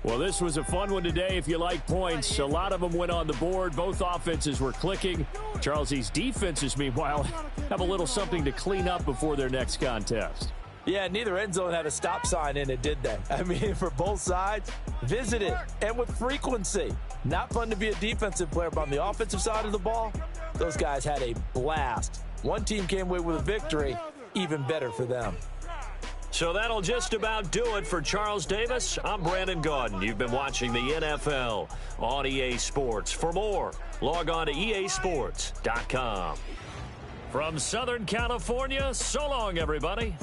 Well, this was a fun one today if you like points. A lot of them went on the board. Both offenses were clicking. Charles's defenses, meanwhile, have a little something to clean up before their next contest. Yeah, neither end zone had a stop sign in it, did they? I mean, for both sides, visit it, and with frequency. Not fun to be a defensive player, but on the offensive side of the ball, those guys had a blast. One team came away with a victory, even better for them. So that'll just about do it for Charles Davis. I'm Brandon Gaudin. You've been watching the NFL on EA Sports. For more, log on to easports.com. From Southern California, so long, everybody.